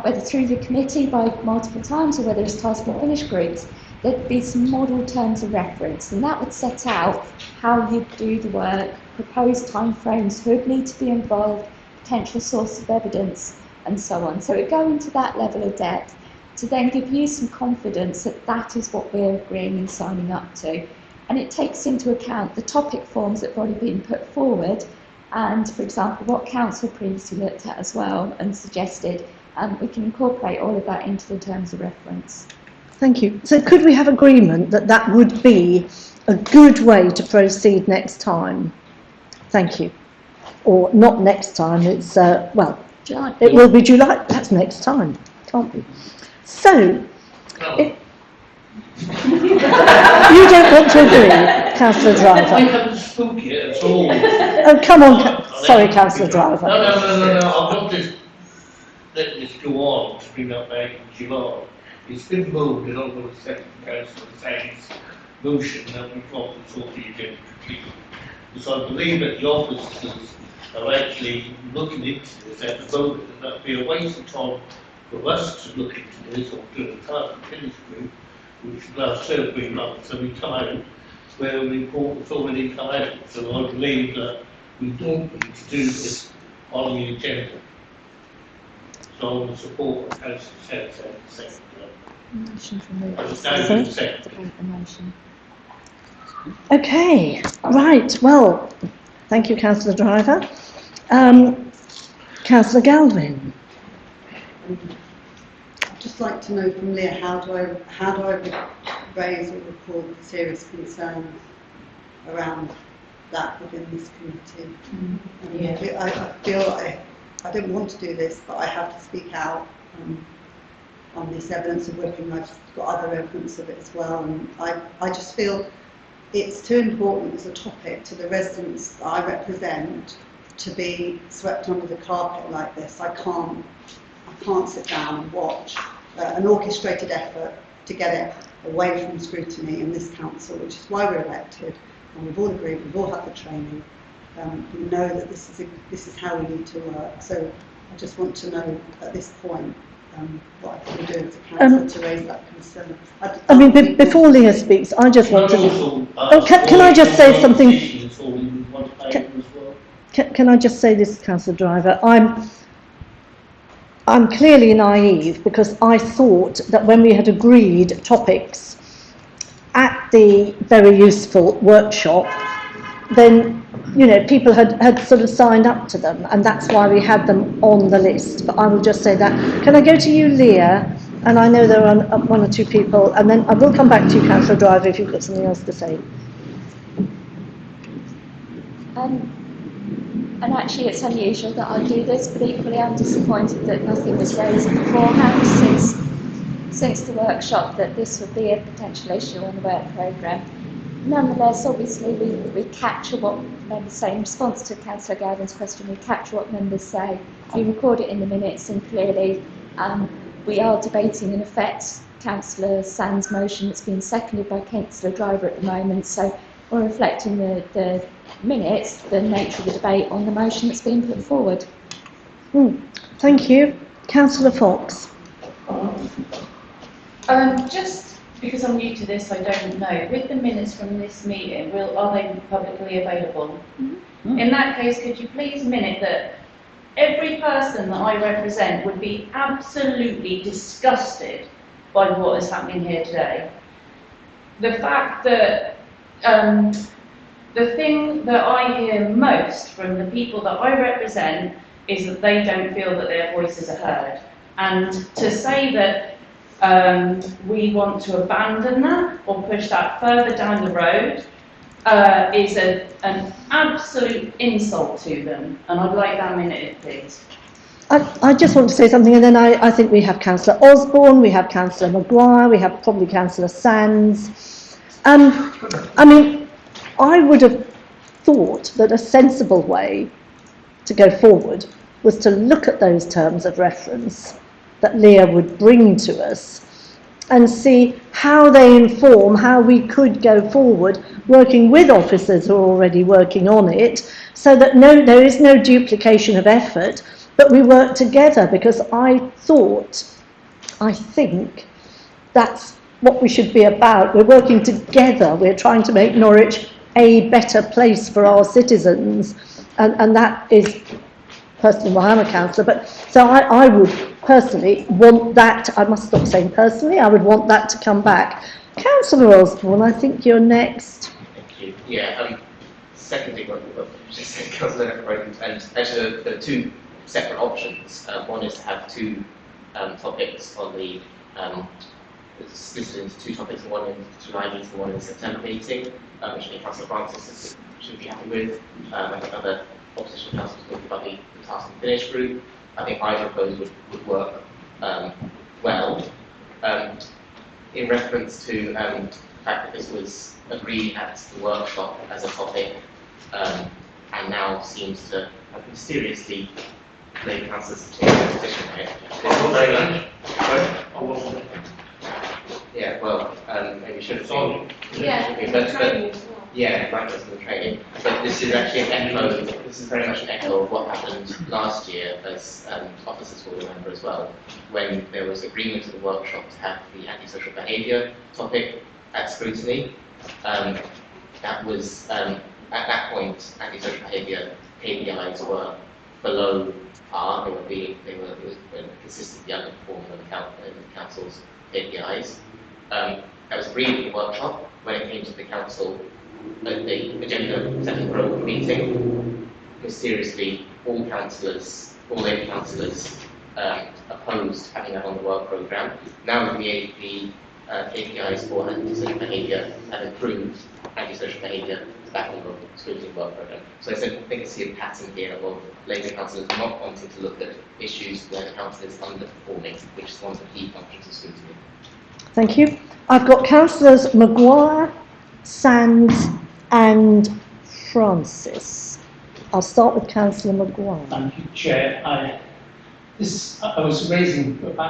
whether through the committee by multiple times or whether it's task and finish groups, there'd be some model terms of reference, and that would set out how you'd do the work, proposed timeframes, who would need to be involved, potential source of evidence, and so on. So it'd go into that level of depth to then give you some confidence that that is what we're agreeing and signing up to. And it takes into account the topic forms that have already been put forward, and, for example, what Council previously looked at as well and suggested. We can incorporate all of that into the terms of reference. Thank you. So could we have agreement that that would be a good way to proceed next time? Thank you. Or not next time, it's, well, July. it will be July, that's next time, can't be. So, you don't want to agree, Councillor I Driver? haven't spoken yet at all. Oh, come on, sorry, Councillor Driver. No, I'm not just letting this go on to bring up back in July. It's been moved, and I'm going to second Councillor Tang's motion that we've got to sort the agenda completely. Because I believe that the officers are actually looking into this at the moment, and that would be a waste of time for us to look into this or do a task and finish group, which will have 2 or 3 months every time, where the report has already come out. So I believe that we don't need to do this on the agenda. So I will support Councillor Tang second. Motion from the motion. Okay, right, well, thank you, Councillor Driver. Councillor Galvin. I'd just like to know from Leah, how do I raise or report serious concerns around that within this committee? I feel like I don't want to do this, but I have to speak out on this evidence of whipping. I've got other evidence of it as well, and I just feel it's too important as a topic to the residents that I represent to be swept under the carpet like this. I can't sit down and watch an orchestrated effort to get it away from scrutiny in this council, which is why we're elected, and we've all agreed, we've all had the training. We know that this is how we need to work. So I just want to know at this point what I can do as a council to raise that concern. I mean, before Leah speaks, I just want to... can I just say something? Can I just say this, Councillor Driver? I'm clearly naive, because I thought that when we had agreed topics at the very useful workshop, then, you know, people had sort of signed up to them, and that's why we had them on the list. But I will just say that. Can I go to you, Leah? And I know there are 1 or 2 people, and then I will come back to you, Councillor Driver, if you've got something else to say. And actually it's unusual that I do this, but equally I'm disappointed that nothing was raised beforehand since the workshop that this would be a potential issue on the work programme. Nonetheless, obviously we capture what members say. In response to Councillor Galvin's question, we capture what members say, we record it in the minutes, and clearly we are debating in effect Councillor Sand's motion that's been seconded by Councillor Driver at the moment, so we're reflecting the minutes, the nature of the debate on the motion that's been put forward. Thank you. Councillor Fox. Just because I'm new to this, I don't know. With the minutes from this meeting, are they publicly available? Mm-hmm. In that case, could you please minute that every person that I represent would be absolutely disgusted by what is happening here today. The fact that the thing that I hear most from the people that I represent is that they don't feel that their voices are heard. And to say that we want to abandon that or push that further down the road is an absolute insult to them. And I'd like that minuted, please. I just want to say something, and then I think we have Councillor Osborne, we have Councillor Maguire, we have probably Councillor Sands. I mean, I would have thought that a sensible way to go forward was to look at those terms of reference that Leah would bring to us and see how they inform how we could go forward working with officers who are already working on it, so that there is no duplication of effort, but we work together, because I think that's what we should be about. We're working together. We're trying to make Norwich a better place for our citizens, and that is personally why I'm a councillor. But so I would personally want that. I must stop saying personally. I would want that to come back. Councillor Osborne, I think you're next. Thank you. Yeah. Secondly, what you just said, Councillor Brogan, and actually there are two separate options. One is to have two topics on the split into two topics, one in July meeting, one in the September meeting, which I think Councillor Francis should be happy with. I think other opposition councillors talking about the task and finish group. I think either of those would work well. In reference to the fact that this was agreed at the workshop as a topic, and now seems to have mysteriously made councillors change their position on it. Yeah, well, maybe we should have seen. Yeah, right, that's the training. But this is actually an echo, this is very much an echo of what happened last year, as officers will remember as well, when there was agreement at the workshop to have the antisocial behaviour topic at Scrutiny. That was, at that point, antisocial behaviour KPIs were below par. They were consistently underperforming the council's KPIs. That was agreed at the workshop. When it came to the council, the agenda setting programme meeting, mysteriously all lady councillors opposed having that on the work programme. Now that the KPIs for antisocial behaviour have improved, antisocial behaviour is back on the scrutiny work programme. So I think I see a pattern here of Labour councillors not wanting to look at issues where the council is underperforming, which is one of the key functions of scrutiny. Thank you. I've got councillors Maguire, Sands and Francis. I'll start with Councillor Maguire. Thank you, Chair. I was about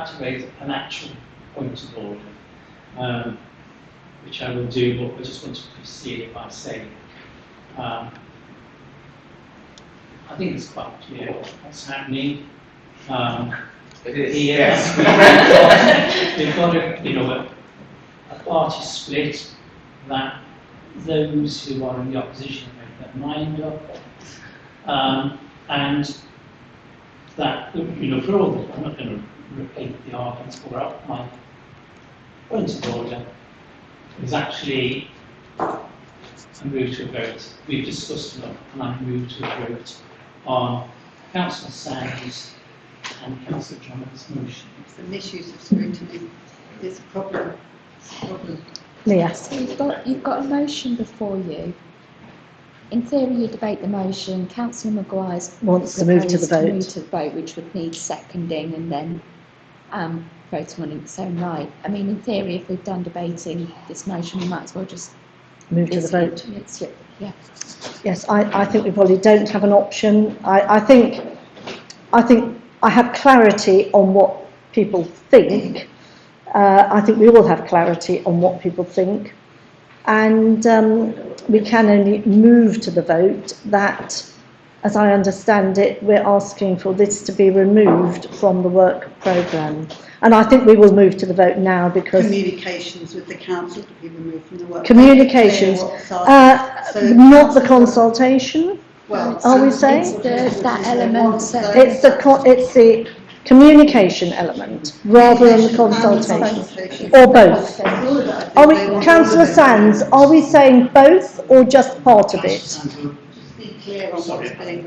to raise an actual point of order, which I will do, but I just want to proceed it by saying I think it's quite clear what's happening. It is. Yes. We've got a party split that those who are in the opposition make their mind up, and that, for all that, I'm not going to repeat the arguments for my point of order, is actually a move to a vote. We've discussed enough, and I move to a vote on Councillor Sands and Councillor Johnson's motion. It's the misuse of scrutiny. It's a problem. It's a problem. Yes. So you've got a motion before you. In theory, you debate the motion. Councillor Maguire wants to move to the vote. Move to the vote, which would need seconding and then voting on it in its own right. I mean, in theory, if we've done debating this motion, we might as well just move to the vote. Yeah. Yes, I think we probably don't have an option. I think I have clarity on what people think. I think we all have clarity on what people think. And we can only move to the vote that, as I understand it, we're asking for this to be removed from the work programme. And I think we will move to the vote now because... Communications with the council to be removed from the work. Communications, not the consultation, well, are we saying? It's that element. It's the communication element rather than the consultation, or both. Are we, Councillor Sands, are we saying both or just part of it?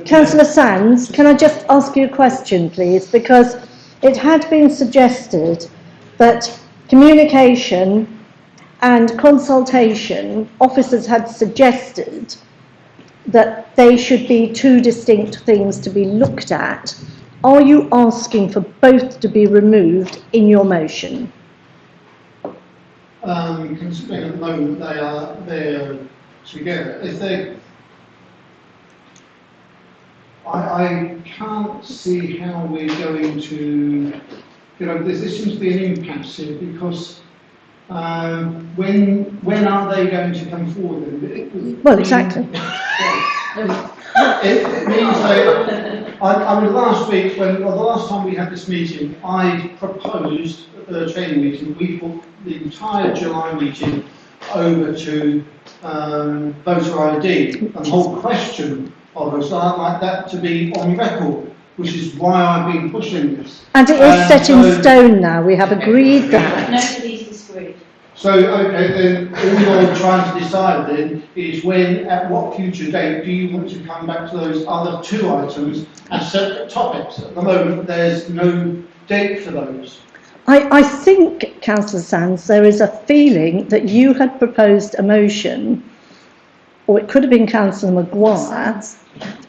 Councillor Sands, can I just ask you a question, please? Because it had been suggested that communication and consultation, officers had suggested that they should be two distinct things to be looked at. Are you asking for both to be removed in your motion? Considering at the moment they're together. If they, I can't see how we're going to, there seems to be an impasse here because when are they going to come forward? Well, exactly. It means I mean, last week, the last time we had this meeting, I proposed at the training meeting, we put the entire July meeting over to voter ID, and the whole question of us, I'd like that to be on record, which is why I've been pushing this. And it is set in stone now, we have agreed that. Nobody's disagreed. So, okay, then all you're trying to decide then is when, at what future date, do you want to come back to those other two items as separate topics? At the moment, there's no date for those. I think, Councillor Sands, there is a feeling that you had proposed a motion, or it could have been Councillor Maguire,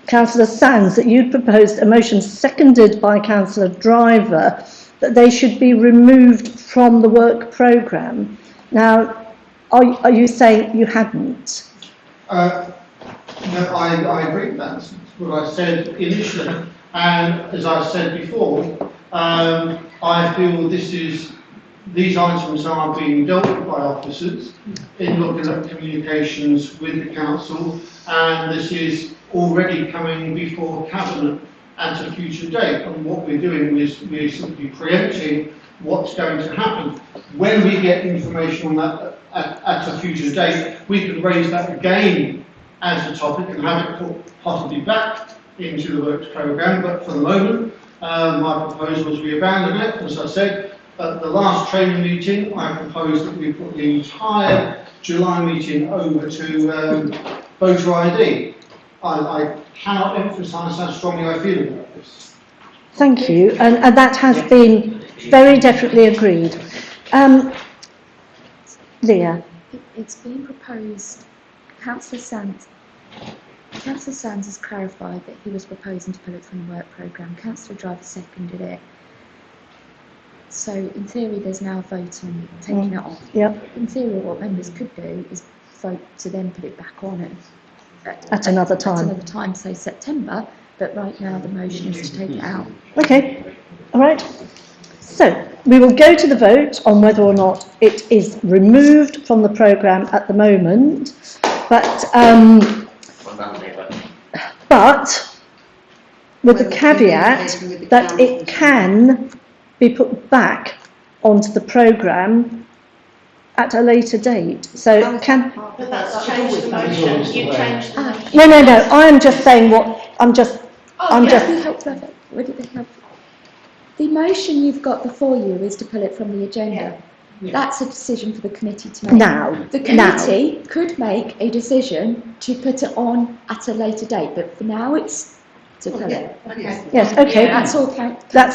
Councillor Sands, that you'd proposed a motion seconded by Councillor Driver that they should be removed from the work programme. Now, are you saying you hadn't? No, I agree with that. That's what I said initially. And as I said before, I feel these items are being dealt with by officers in looking at communications with the council, and this is already coming before Cabinet at a future date. And what we're doing is we're simply preempting what's going to happen. When we get information on that at a future date, we can raise that again as a topic and have it put possibly back into the works programme. But for the moment, my proposal is we abandon it. As I said, at the last training meeting, I proposed that we put the entire July meeting over to voter ID. I cannot emphasise how strongly I feel about this. Thank you, and that has been very definitely agreed. Leah? It's been proposed, Councillor Sands has clarified that he was proposing to pull it from the work programme. Councillor Driver seconded it. So in theory there's now a vote on taking it off. Yep. In theory what members could do is vote to then put it back on At another time. At another time, say September, but right now the motion is to take it out. Okay, all right. So we will go to the vote on whether or not it is removed from the programme at the moment, but with the caveat that it can be put back onto the programme at a later date. So can... But that's changed the motion. You've changed the motion. No, I am just saying what... The motion you've got before you is to pull it from the agenda. Yeah. That's a decision for the committee to make. The committee could make a decision to put it on at a later date, but for now it's to pull it. Okay. Yes, okay. That's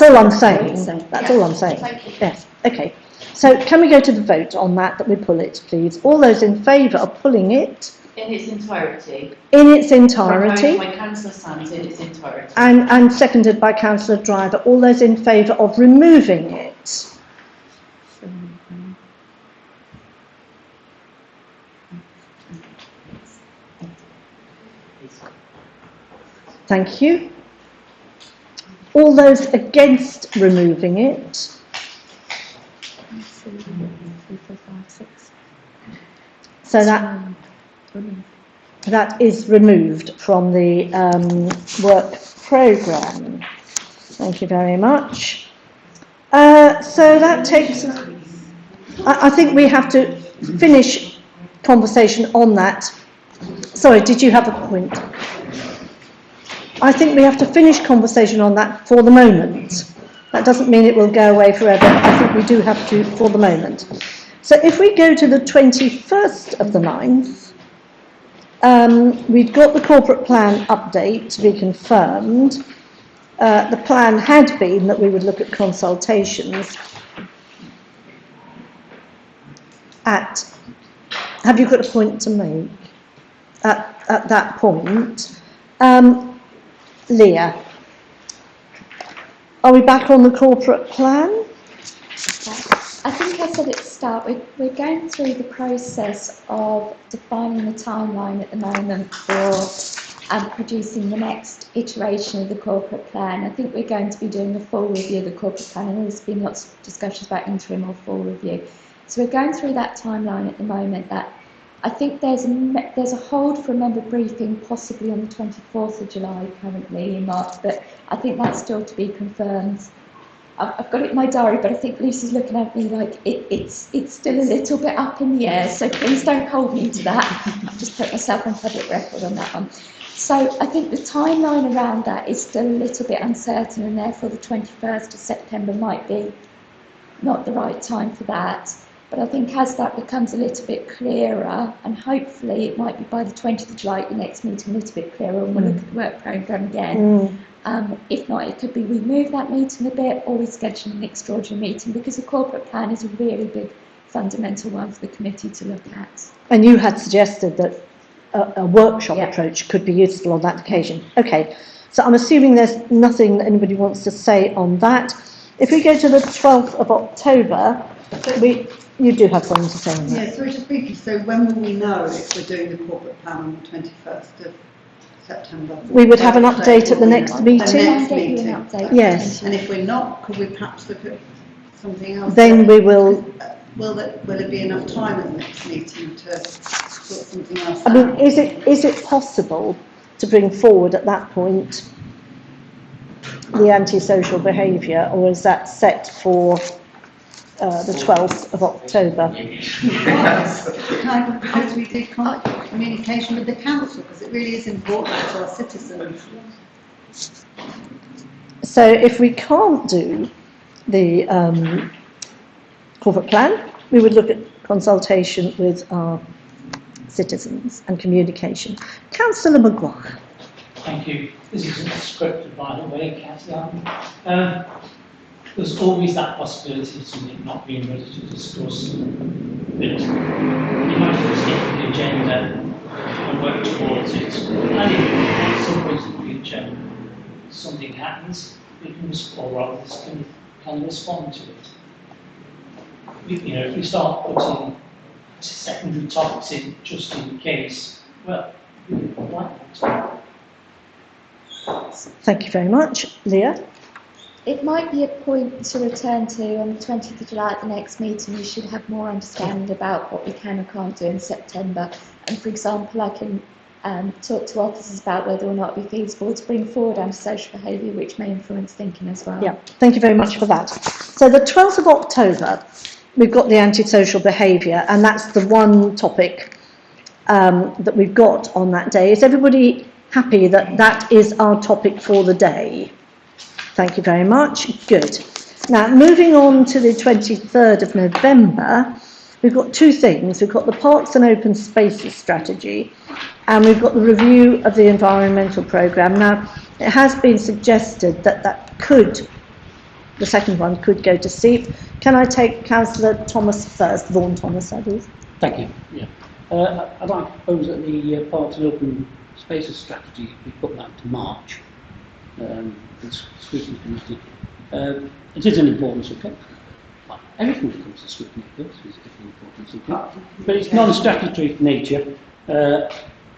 all I'm saying. That's all I'm saying. Yes, okay. So can we go to the vote on that we pull it, please? All those in favour of pulling it? In its entirety. In its entirety. Proposed by Councillor Sands in its entirety. And seconded by Councillor Driver. All those in favour of removing it? Thank you. All those against removing it? So that is removed from the work programme. Thank you very much. So that takes... I think we have to finish conversation on that. Sorry, did you have a point? I think we have to finish conversation on that for the moment. That doesn't mean it will go away forever. I think we do have to for the moment. So if we go to the 21st of the 9th, we've got the corporate plan update to be confirmed. The plan had been that we would look at consultations at... Have you got a point to make at that point? Leah, are we back on the corporate plan? I think I said it start, we're going through the process of defining the timeline at the moment for producing the next iteration of the corporate plan. I think we're going to be doing a full review of the corporate plan, and there's been lots of discussions about interim or full review. So we're going through that timeline at the moment. That I think there's a hold for a member briefing possibly on the 24th of July currently in March, but I think that's still to be confirmed. I've got it in my diary, but I think Lucy's looking at me like it's still a little bit up in the air, so please don't hold me to that. I've just put myself on public record on that one. So I think the timeline around that is still a little bit uncertain, and therefore the 21st of September might be not the right time for that. But I think as that becomes a little bit clearer, and hopefully it might be by the 20th of July at the next meeting a little bit clearer, and we'll look at the work programme again. If not, it could be we move that meeting a bit, or we schedule an extraordinary meeting, because the corporate plan is a really big fundamental one for the committee to look at. And you had suggested that a workshop approach could be useful on that occasion. Okay, so I'm assuming there's nothing that anybody wants to say on that. If we go to the 12th of October, you do have something to say on that. Yeah, sorry, just briefly, so when will we know if we're doing the corporate plan on the 21st of September? We would have an update at the next meeting. Yes. And if we're not, could we perhaps look at something else? Then we will. Will there be enough time at the next meeting to sort something else I mean, out? is it possible to bring forward at that point the antisocial behaviour, or is that set for the 12th of October? Because we did communication with the council, because it really is important to our citizens. So if we can't do the corporate plan, we would look at consultation with our citizens and communication. Councillor Maguire. Thank you. This isn't scripted, by the way, Cathy. There's always that possibility of something not being ready to discuss. But you might just get the agenda and work towards it. And if at some point in the future something happens, we can respond, or rather, can respond to it. You know, if we start putting secondary topics in just in case, well, we can like that. Thank you very much. Leah? It might be a point to return to on the 20th of July at the next meeting. We should have more understanding about what we can and can't do in September. And for example, I can talk to officers about whether or not it would be feasible to bring forward antisocial behaviour, which may influence thinking as well. Yeah, thank you very much for that. So the 12th of October, we've got the antisocial behaviour, and that's the one topic that we've got on that day. Is everybody happy that that is our topic for the day? Thank you very much. Good. Now, moving on to the 23rd of November, we've got two things. We've got the Parks and Open Spaces strategy, and we've got the review of the environmental programme. Now, it has been suggested that the second one could go to SEEP. Can I take Councillor Thomas first, Vaughan Thomas, that is? Thank you. Yeah. I'd like to propose that the Parks and Open Spaces strategy, we put that to March. The Scrutiny Committee. It is an important subject. Well, everything that comes to scrutiny, of course, is an important subject. But it's non-statutory nature, and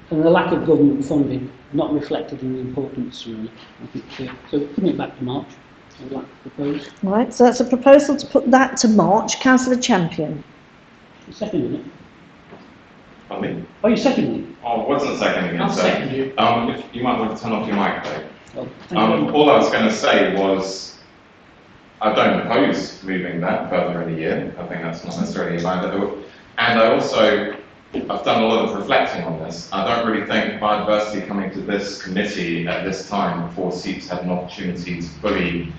the lack of government funding not reflected in the importance, really. I think so. Putting it back to March, I would like to propose. Right. So that's a proposal to put that to March. Councillor Champion. Seconding it. Pardon me? Oh, you're seconding it? Oh, I wasn't seconding it. I'll second you. If you might want to turn off your mic, though. Oh, All I was going to say was, I don't oppose moving that further in a year. I think that's not necessarily a line. And I've done a lot of reflecting on this. I don't really think biodiversity coming to this committee at this time before SEEP's had an opportunity to fully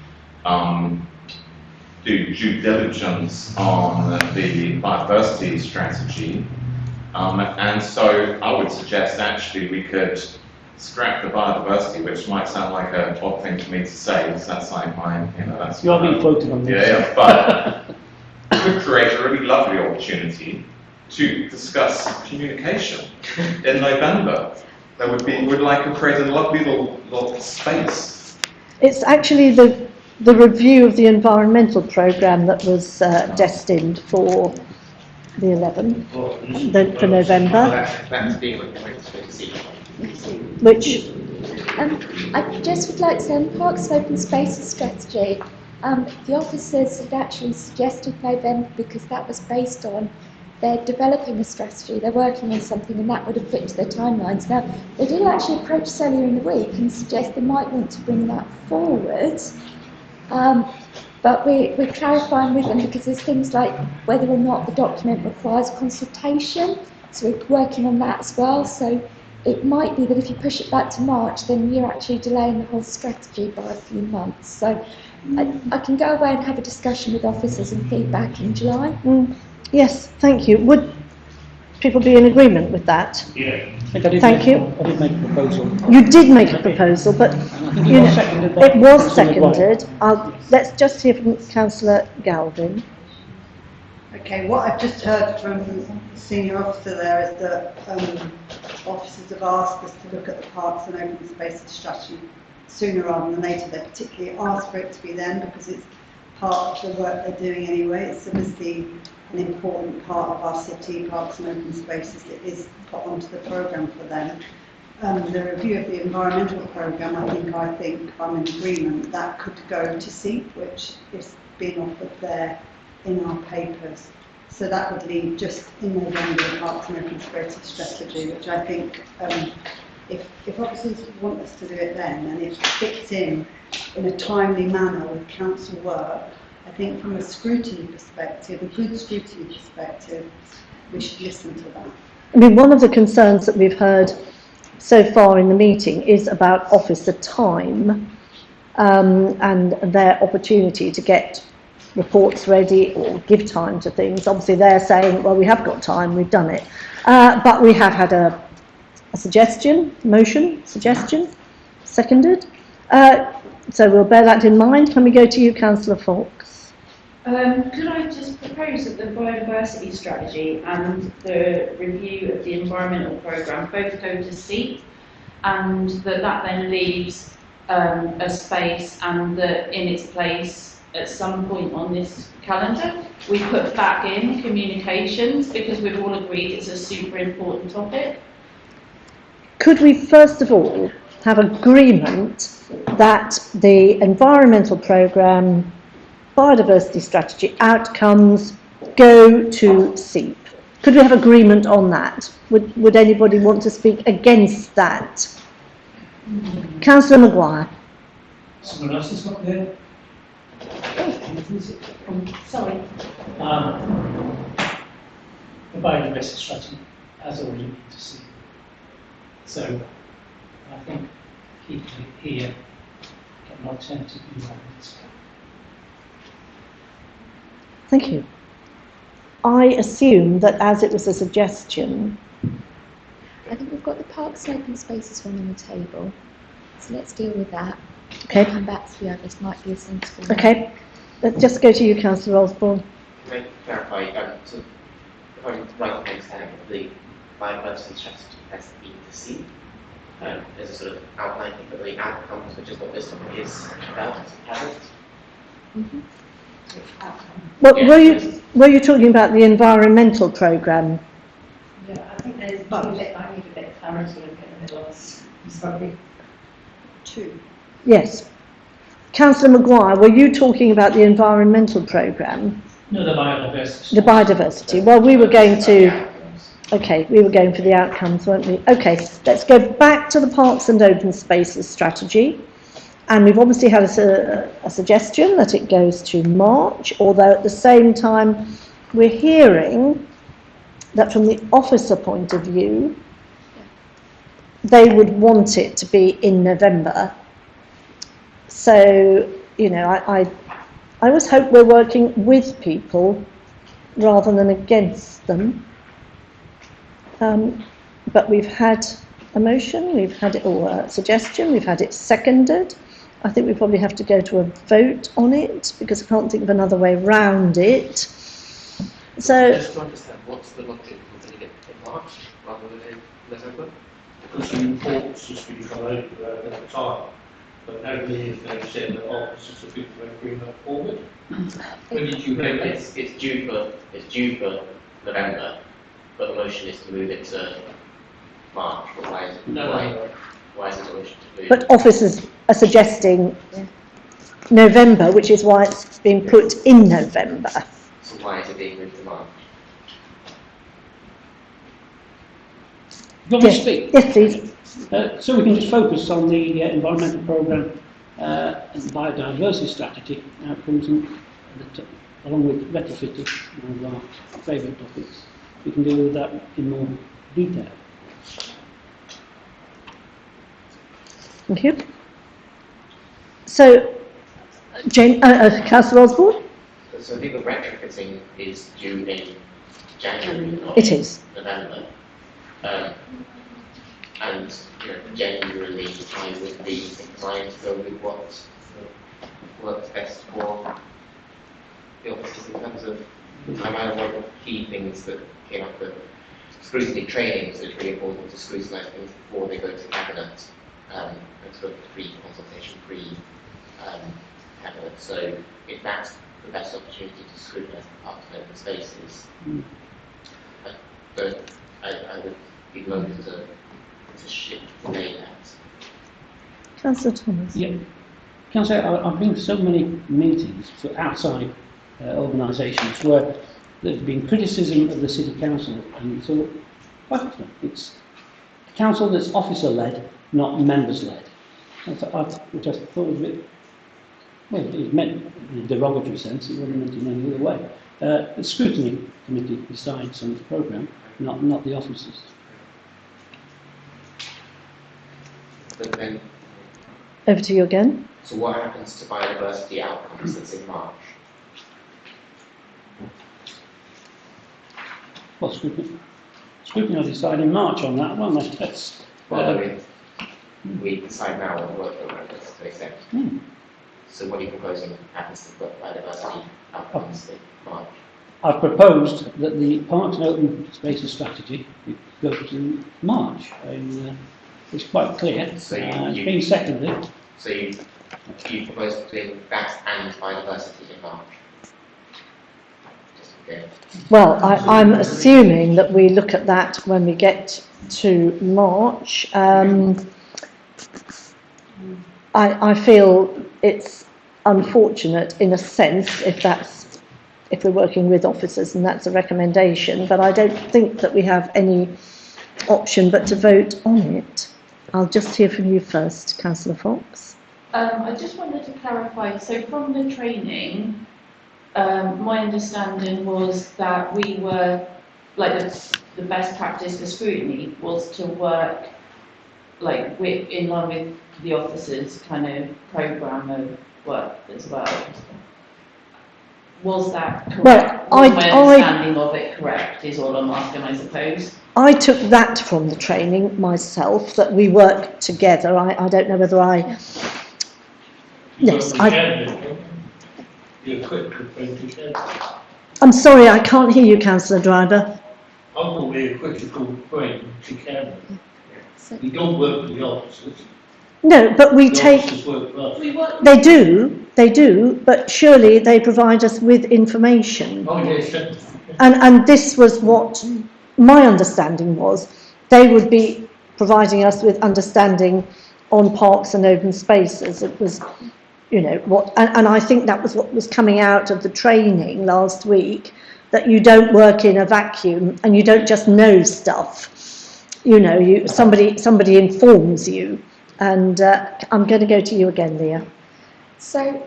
do due diligence on the biodiversity strategy. And so I would suggest actually we could scrap the biodiversity, which might sound like an odd thing for me to say, because that's like mine, that's... You're being quoted on this. Yeah, but it could create a really lovely opportunity to discuss communication in November. There would create a lovely little space. It's actually the review of the environmental programme that was destined for the 11th, Well, for November, That's being recommended to see. which, I just would like to say on Parks and Open Spaces strategy, the officers had actually suggested November because that was based on they're developing a strategy, they're working on something, and that would have fit to their timelines. Now, they did actually approach us earlier in the week and suggest they might want to bring that forward. But we're clarifying with them because there's things like whether or not the document requires consultation, so we're working on that as well. So it might be that if you push it back to March, then you're actually delaying the whole strategy by a few months. So I can go away and have a discussion with officers and feedback in July. yes, thank you. Would people be in agreement with that? Yeah. Thank you. I did make a proposal. You did make a proposal, but I think you it was know, seconded by it was Councillor Maguire. seconded. Let's just hear from Councillor Galvin. Okay, what I've just heard from the senior officer there is that officers have asked us to look at the parks and open spaces strategy sooner rather than later. They particularly asked for it to be then because it's part of the work they're doing anyway. It's obviously an important part of our city, parks and open spaces. It is put onto the programme for them. The review of the environmental programme, I think if I'm in agreement, that could go to SEEP, which is being offered there in our papers. So that would leave just in November the Parks and Open Spaces strategy, which I think if officers want us to do it then and it fits in a timely manner with council work, I think from a scrutiny perspective, a good scrutiny perspective, we should listen to that. I mean, one of the concerns that we've heard so far in the meeting is about officer time and their opportunity to get reports ready or give time to things. Obviously they're saying, well, we have got time, we've done it. But we have had a suggestion, seconded. So we'll bear that in mind. Can we go to you, Councillor Fox? Could I just propose that the biodiversity strategy and the review of the environmental programme both go to SEEP, and that then leaves a space, and that in its place at some point on this calendar we put back in communications, because we've all agreed it's a super important topic. Could we first of all have agreement that the environmental programme, biodiversity strategy outcomes go to SEEP? Could we have agreement on that? Would anybody want to speak against that? Councillor Maguire. Someone else is not there? Sorry. The biodiversity strategy has already been to see. So I think keeping it here, get an alternative view on this. Thank you. I assume that as it was a suggestion. I think we've got the Parks and Open Spaces one on the table, so let's deal with that. Okay. Come back to the others, might be a sensible one. Okay. Let's just go to you, Councillor Osborne. Can I clarify, so if I'm right in understanding, the biodiversity strategy has been to see, as a sort of outline, but the outcomes, which is what this one is about, hasn't. Mm-hmm. Well, were you talking about the environmental programme? Yeah, I think I need a bit of clarity in the middle of this. Sorry. Two. Yes. Councillor Maguire, were you talking about the environmental programme? No, the biodiversity. The biodiversity. Well, we were going to. Okay, we were going for the outcomes, weren't we? Okay, let's go back to the Parks and Open Spaces strategy. And we've obviously had a suggestion that it goes to March, although at the same time we're hearing that from the officer point of view, they would want it to be in November. So, you know, I always hope we're working with people rather than against them. But we've had a motion, we've had it, or a suggestion, we've had it seconded. I think we probably have to go to a vote on it because I can't think of another way round it. So, Just to understand, what's the logic of doing it in March rather than in November? Because the reports just been come over at the time, but nobody has now said that officers have been to bring that forward. When did you No, make it? it's due for November, but the motion is to move it to March. But why is it? Why is it a motion to move? But officers are suggesting November, which is why it's been put in November. So why is it being moved to March? Do you want me to speak? Yes, please. So we can just focus on the environmental programme and the biodiversity strategy outcomes, and along with retrofitting, one of our favourite topics. We can deal with that in more detail. Thank you. So, Councillor Osborne? So I think the retrofitting is due in January, not It is. November. And genuinely, I would be inclined to go with what works best for the officers in terms of. I might have one of the key things that came up with scrutiny trainings. It's really important to scrutinise things before they go to cabinet, and sort of pre-consultation, cabinet. So if that's the best opportunity to scrutinise parks and open spaces, I would be loath to shift delay that. Councillor Thomas? Yeah. Can I say, I've been to so many meetings for outside organisations where there's been criticism of the City Council, and so it's a council that's officer-led, not members-led. Which I thought was a bit, well, it meant in a derogatory sense, it wasn't meant in any other way. The Scrutiny Committee decides on the programme, not the officers. But then, Over to you again. so what happens to biodiversity outcomes that's in March? Well, Scrutiny will decide in March on that one. That's we decide now on the work programme that's to accept. So what are you proposing happens to biodiversity outcomes in March? I've proposed that the Parks and Open Spaces strategy go to March. It's quite clear. So it's been seconded. So you propose doing that and biodiversity in March? Just okay. Well, I'm assuming that we look at that when we get to March. I feel it's unfortunate in a sense if we're working with officers and that's a recommendation, but I don't think that we have any option but to vote on it. I'll just hear from you first, Councillor Fox. I just wanted to clarify, so from the training, my understanding was that we were, like the best practice for scrutiny was to work like in line with the officers' kind of programme of work as well. Was that correct? Well, was my understanding of it correct is all I'm asking, I suppose. I took that from the training myself, that we work together. I don't know whether I... Yes, You're quick to bring together. I'm sorry, I can't hear you, Councillor Driver. I thought we were critical brain together. We don't work with the officers. No, but we The take... officers work with us. They do, but surely they provide us with information. Oh, yes. And this was what my understanding was. They would be providing us with understanding on parks and open spaces. It was, and I think that was what was coming out of the training last week, that you don't work in a vacuum and you don't just know stuff. Somebody informs you. And I'm going to go to you again, Leah. So,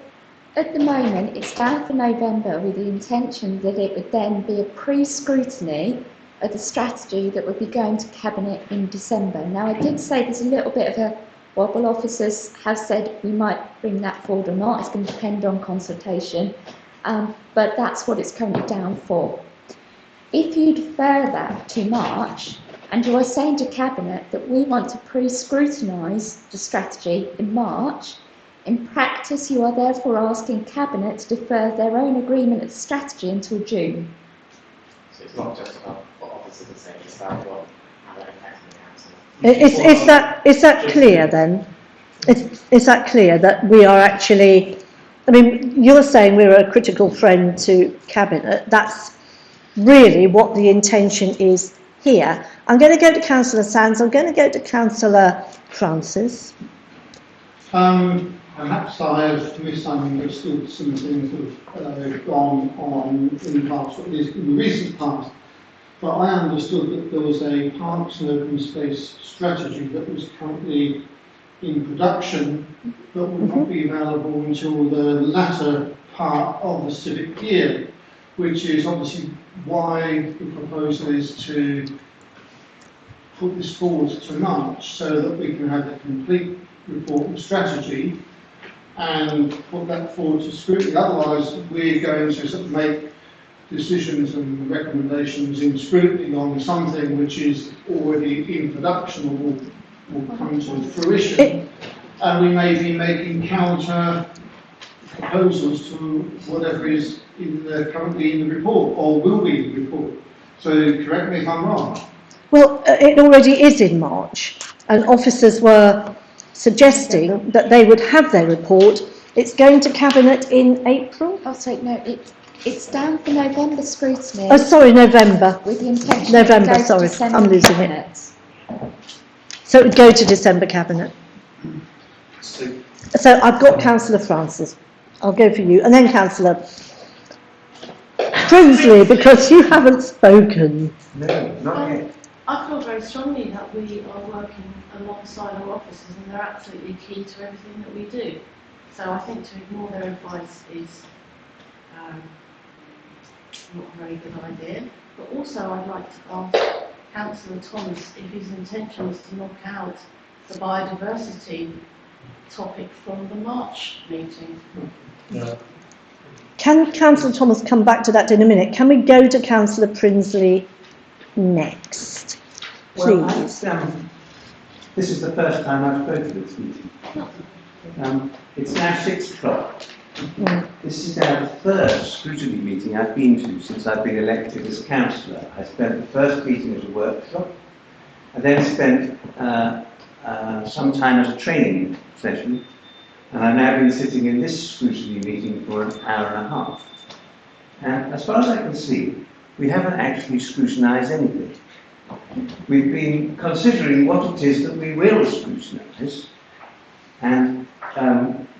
at the moment, it's down for November with the intention that it would then be a pre-scrutiny of the strategy that would be going to Cabinet in December. Now, I did say there's a little bit of a wobble. Officers have said we might bring that forward or not. It's going to depend on consultation, but that's what it's currently down for. If you defer that to March, and you are saying to Cabinet that we want to pre-scrutinise the strategy in March, in practice you are therefore asking Cabinet to defer their own agreement of the strategy until June. So it's not just about what officers are saying, it's about how that impacts the council. Is that clear then? Is that clear that we are actually... I mean, you're saying we're a critical friend to Cabinet. That's really what the intention is here. I'm going to go to Councillor Sands, I'm going to go to Councillor Francis. Perhaps I have misunderstood some things that have gone on in the past, or at least in the recent past. But I understood that there was a parks and open space strategy that was currently in production that would not be available until the latter part of the civic year, which is obviously why the proposal is to put this forward to March so that we can have a complete report and strategy and put that forward to scrutiny. Otherwise, we're going to sort of make decisions and recommendations in scrutiny on something which is already in production or will come to fruition, and we may be making counter proposals to whatever is currently in the report or will be in the report. So correct me if I'm wrong. Well, it already is in March, and officers were suggesting that they would have their report. It's going to Cabinet in April? Oh, sorry, no, it's down for November scrutiny. Oh, sorry, November. With the intention November, it would go sorry, to December I'm losing Cabinet. it. So it would go to December Cabinet. So I've got Councillor Francis. I'll go for you. And then Councillor Prinsley, because you haven't spoken. No, not yet. I feel very strongly that we are working alongside our officers and they're absolutely key to everything that we do. So I think to ignore their advice is not a very good idea. But also I'd like to ask Councillor Thomas if his intention is to knock out the biodiversity topic from the March meeting. No. Can Councillor Thomas come back to that in a minute? Can we go to Councillor Prinsley next, please? Well, this is the first time I've spoken to this meeting. It's now 6 o'clock. This is now the third scrutiny meeting I've been to since I've been elected as councillor. I spent the first meeting as a workshop. I then spent some time as a training session, and I've now been sitting in this scrutiny meeting for an hour and a half. And as far as I can see, we haven't actually scrutinised anything. We've been considering what it is that we will scrutinise, and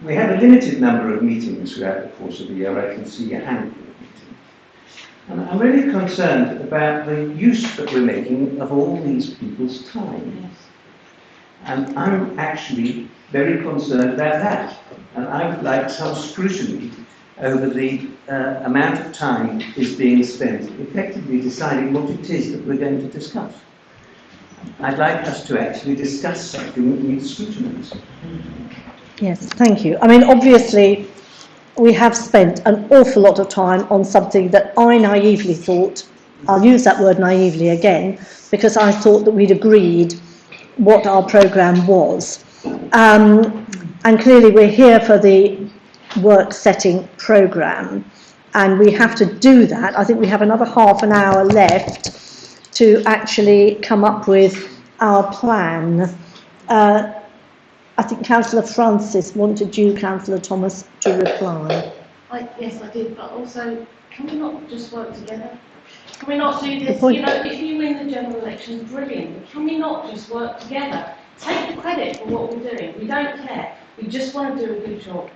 we have a limited number of meetings throughout the course of the year. I can see a handful of meetings. And I'm really concerned about the use that we're making of all these people's time. Yes. And I'm actually very concerned about that. And I would like some scrutiny over the amount of time is being spent effectively deciding what it is that we're going to discuss. I'd like us to actually discuss something that needs scrutiny. Yes, thank you. I mean, obviously, we have spent an awful lot of time on something that I naively thought, I'll use that word naively again, because I thought that we'd agreed what our programme was. And clearly we're here for the work setting programme, and we have to do that. I think we have another half an hour left to actually come up with our plan. I think Councillor Francis wanted you, Councillor Thomas, to reply. Yes, I did, but also, can we not just work together? Can we not do this? point- You know, if you win the general election, brilliant. But can we not just work together? Take the credit for what we're doing. We don't care. We just want to do a good job.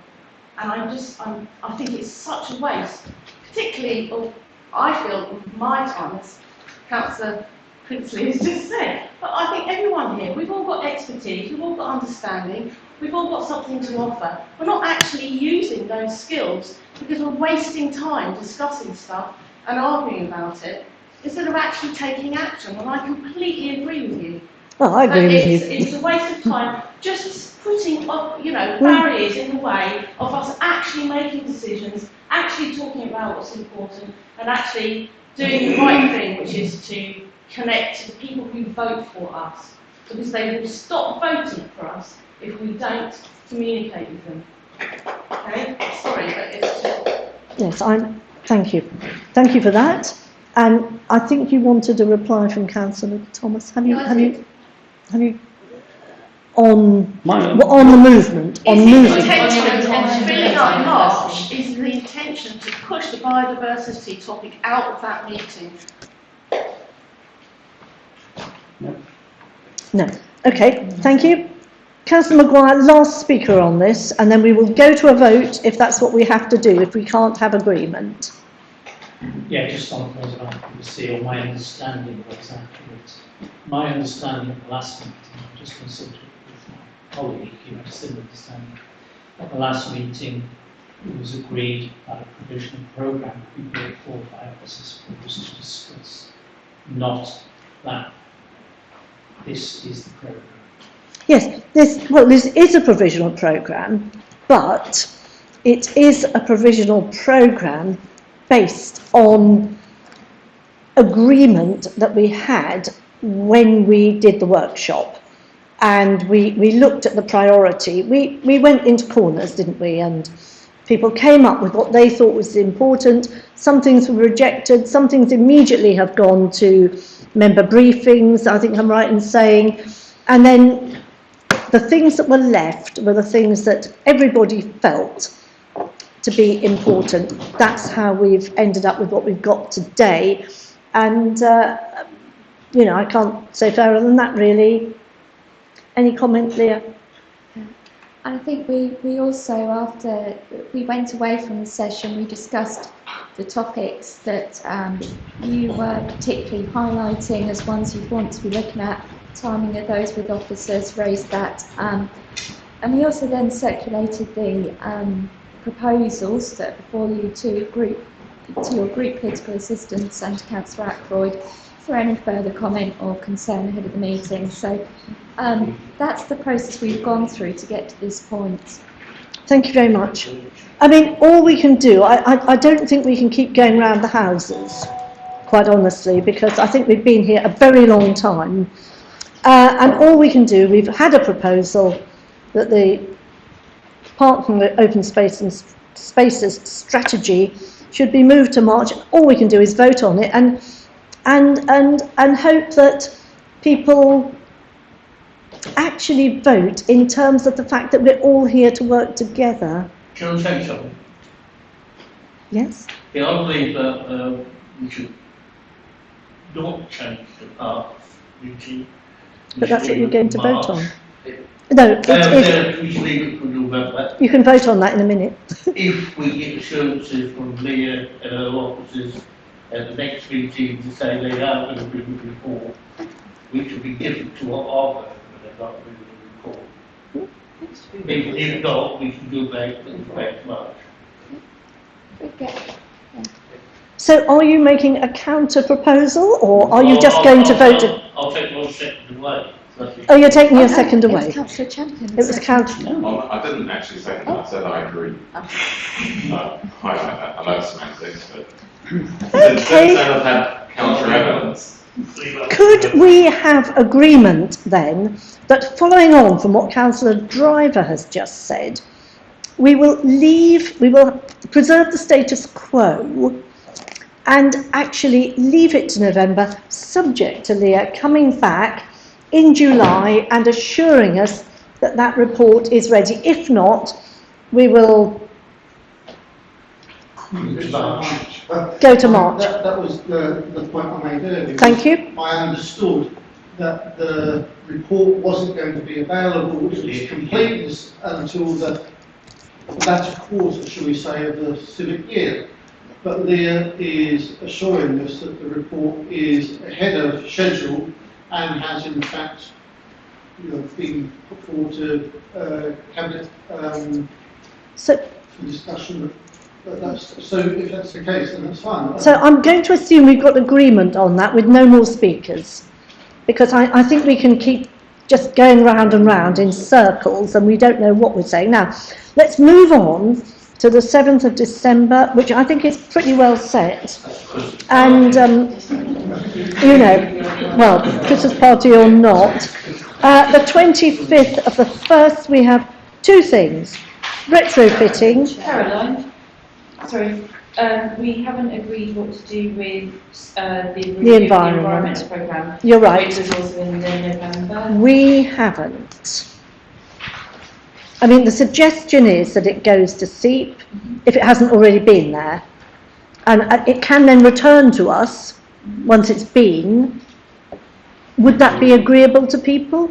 And I think it's such a waste, particularly of, I feel, of my time, as Councillor Prinsley has just said. But I think everyone here, we've all got expertise, we've all got understanding, we've all got something to offer. We're not actually using those skills because we're wasting time discussing stuff and arguing about it instead of actually taking action. And I completely agree with you. Well, I agree with you. It's a waste of time just putting barriers in the way of us actually making decisions, actually talking about what's important, and actually doing the right thing, which is to connect to the people who vote for us, because they will stop voting for us if we don't communicate with them. Okay? Sorry, but it's just... Yes, thank you. Thank you for that. And I think you wanted a reply from Councillor Thomas. Have you on the movement? On movement. Is it intention of filling up March is the intention to push the biodiversity topic out of that meeting. No. Okay, thank you. Councillor Maguire, last speaker on this, and then we will go to a vote if that's what we have to do, if we can't have agreement. Yeah, just on those accuracy, or my understanding was accurate. My understanding at the last meeting, I've just consulted with my colleague, who had a similar understanding. At the last meeting, it was agreed that a provisional programme would be brought forward by officers for us to discuss, not that this is the programme. Yes, this is a provisional programme, but it is a provisional programme based on agreement that we had when we did the workshop. And we looked at the priority. We went into corners, didn't we? And people came up with what they thought was important. Some things were rejected. Some things immediately have gone to member briefings, I think I'm right in saying. And then the things that were left were the things that everybody felt to be important. That's how we've ended up with what we've got today. And, you know, I can't say fairer than that, really. Any comment, Leah? I think we also, after we went away from the session, we discussed the topics that you were particularly highlighting as ones you'd want to be looking at. Timing of those with officers, raised that. And we also then circulated the proposals that are before you to your group political assistants and to Councillor Ackroyd for any further comment or concern ahead of the meeting. So that's the process we've gone through to get to this point. Thank you very much. I mean, all we can do, I don't think we can keep going round the houses, quite honestly, because I think we've been here a very long time. And all we can do, we've had a proposal that the Park and Open Space and Spaces strategy should be moved to March. All we can do is vote on it and hope that people actually vote in terms of the fact that we're all here to work together. Can I say something? Yes? Yeah, I believe that we should not change the park meeting. But that's what you're going to vote on. No, it is. We should leave it for November. You can vote on that in a minute. If we get assurances from Leah and her officers at the next meeting to say they are going to bring a report, which will be different to what our vote when they're not bringing a report. If not, we can go back and back March. Okay. So are you making a counter proposal, or are you just going to vote? I'll take one second away. Oh, you're taking your second It away? was Councillor Champion. It was counter. Well, I didn't actually say that. I said I agree. I know semantics, but didn't say I've had counter evidence. Could we have agreement then that, following on from what Councillor Driver has just said, we will preserve the status quo and actually leave it to November, subject to Leah coming back in July and assuring us that that report is ready. If not, we will go to March. That was the point I made earlier. Thank you. I understood that the report wasn't going to be available to its completeness until the latter quarter, shall we say, of the civic year. But Leah is assuring us that the report is ahead of schedule and has in fact been put forward to Cabinet for discussion. So if that's the case, then that's fine. So I'm going to assume we've got agreement on that with no more speakers, because I think we can keep just going round and round in circles and we don't know what we're saying. Now, let's move on to the 7th of December, which I think is pretty well set. And, you know, well, Christmas party or not. The 25th of the 1st, we have two things. Retrofitting. Caroline, sorry, we haven't agreed what to do with the environment programme. You're right. Which is also in November. We haven't. I mean, the suggestion is that it goes to SEEP if it hasn't already been there. And it can then return to us once it's been. Would that be agreeable to people?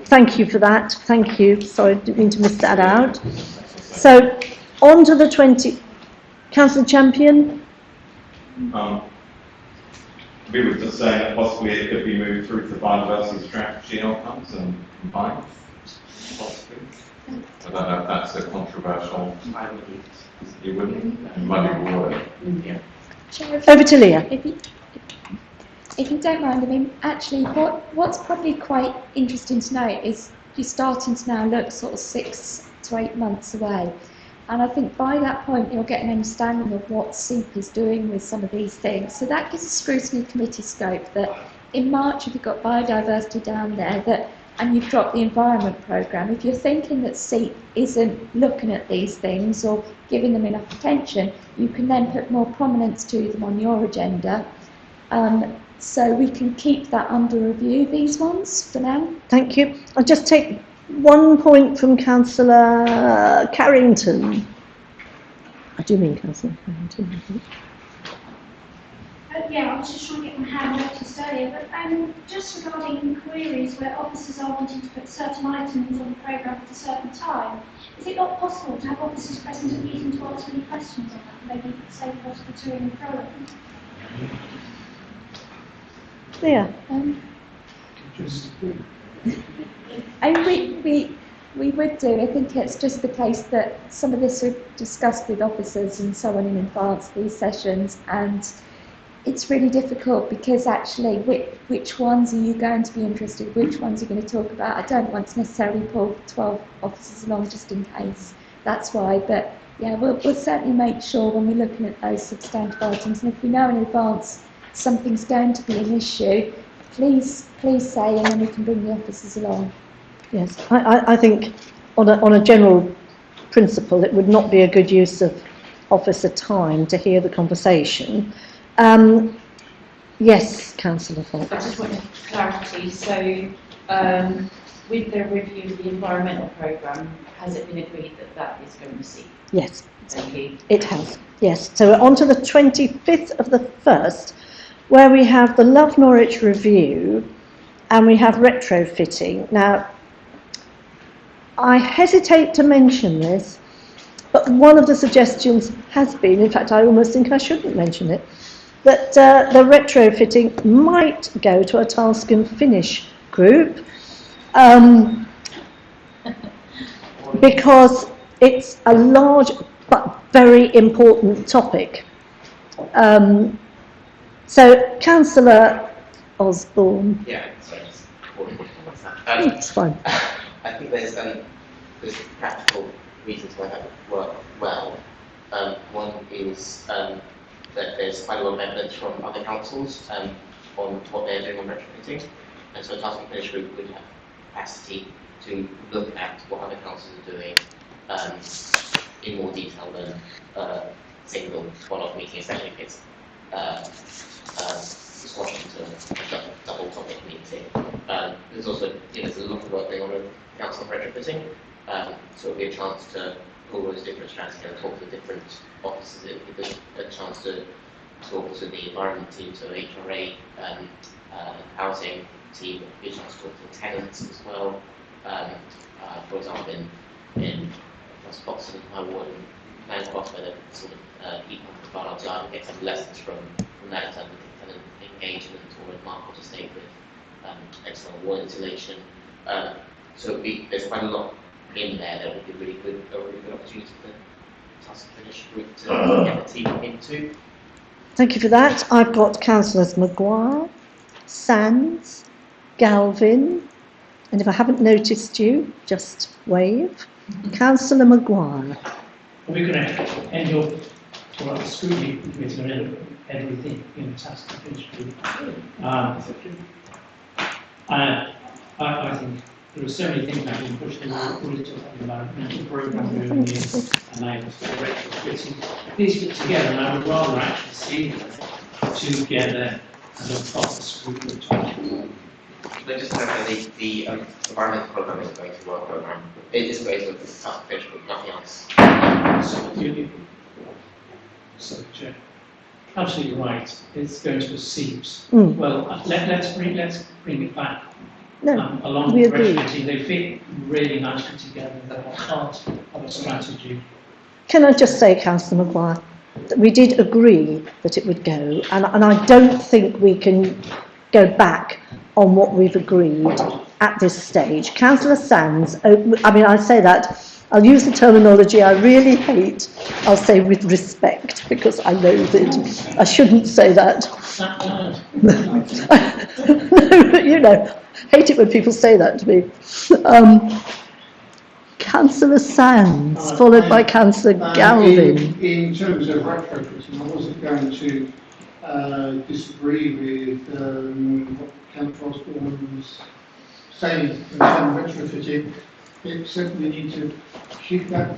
Thank you for that. Thank you. Sorry, didn't mean to miss that out. So, on to the 20. Councillor Champion? We were just saying that possibly it could be moved through to biodiversity strategy outcomes and combined, possibly. I don't know if that's a controversial. You wouldn't? Muddy water. Yeah. Over to Leah. If you don't mind, I mean, actually, what's probably quite interesting to note is you're starting to now look sort of 6 to 8 months away. And I think by that point, you'll get an understanding of what SEEP is doing with some of these things. So that gives a scrutiny committee scope that in March, if you've got biodiversity down there, and you've dropped the environment programme, if you're thinking that SEEP isn't looking at these things or giving them enough attention, you can then put more prominence to them on your agenda. So we can keep that under review, these ones, for now. Thank you. I'll just take one point from Councillor Carrington. I do mean Councillor Carrington, I think. Yeah, I was just trying to get my hand noticed earlier, but just regarding queries where officers are wanting to put certain items on the programme at a certain time, is it not possible to have officers present at meetings to answer any questions on that, maybe say possible to and fro? Yeah. We would do. I think it's just the case that some of this we've discussed with officers and so on in advance of these sessions, and it's really difficult because actually which ones are you going to be interested, which ones are you going to talk about? I don't want to necessarily pull 12 officers along just in case. That's why, but yeah, we'll certainly make sure when we're looking at those substantive items, and if we know in advance something's going to be an issue, please say, and then we can bring the officers along. Yes, I think on a general principle, it would not be a good use of officer time to hear the conversation. Yes, Councillor Fox. I just wanted clarity. So, with the review of the environmental programme, has it been agreed that that is going to see? Yes. Thank you. It has, yes. So we're on to the 25th of the 1st, where we have the Love Norwich review and we have retrofitting. Now, I hesitate to mention this, but one of the suggestions has been, in fact, I almost think I shouldn't mention it, that the retrofitting might go to a task and finish group because it's a large but very important topic. So, Councillor Osborne. Yeah, sorry, just it's fine. I think there's practical reasons why that would work well. One is that there's quite a lot of evidence from other councils on what they're doing on retrofitting, and so a task and finish group would have capacity to look at what other councils are doing in more detail than a single one-off meeting, especially if it's squashing to a double topic meeting. There's also, there's a lot of work going on with council retrofitting, so it'll be a chance to pull those different strands together, talk to different officers, it'll be a chance to talk to the environment team, to HRA, housing team, it'll be a chance to talk to tenants as well. For example, in Boxing, my ward, and Box, where the sort of people from Barnard's Yard get some lessons from that in terms of tenant engagement or remarkable to stay with external wall insulation. So there's quite a lot in there that would be a really good opportunity for the task and finish group to get the team into. Thank you for that. I've got Councillors Maguire, Sands, Galvin, and if I haven't noticed you, just wave. Councillor Maguire. Are we going to end up to the scrutiny committee and end up everything in the task and finish group? I think there are so many things that can push the bullet up about mental programme review and able to retrofitting. These fit together, and I would rather actually see them together as a proper scrutiny. Can I just clarify the environmental programme isn't going to work programme? It is going to this start finish, but nothing else. So, Chair, absolutely right. It's going to a SEEPS. Mm. Well, let's bring it back. No, Along we with agree. retrofitting, they fit really nicely together. They're part of a strategy. Can I just say, Councillor Maguire, that we did agree that it would go, and I don't think we can go back on what we've agreed at this stage. Councillor Sands, I say that, I'll use the terminology I really hate, I'll say with respect, because I loathe it. I shouldn't say that. No, hate it when people say that to me. Councillor Sands, followed by Councillor Galvin. In terms of retrofitting, I wasn't going to disagree with what Councillor Osborne was saying in terms of retrofitting, except we need to keep that,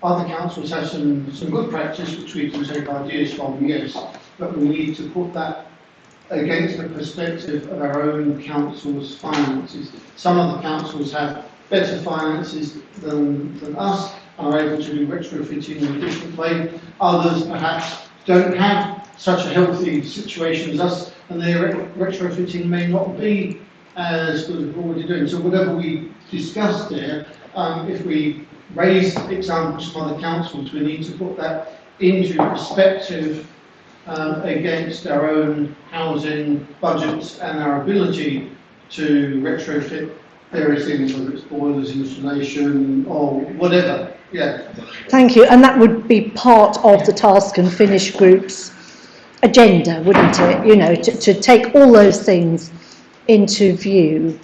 other councils have some good practice which we can take ideas from, yes, but we need to put that against the perspective of our own council's finances. Some of the councils have better finances than us, are able to do retrofitting in a different way. Others perhaps don't have such a healthy situation as us, and their retrofitting may not be as good as what we're doing. So whatever we discuss there, if we raise examples from other councils, we need to put that into perspective against our own housing budgets and our ability to retrofit various things, whether it's boilers, insulation, or whatever. Yeah. Thank you, and that would be part of the task and finish group's agenda, wouldn't it? To take all those things into view.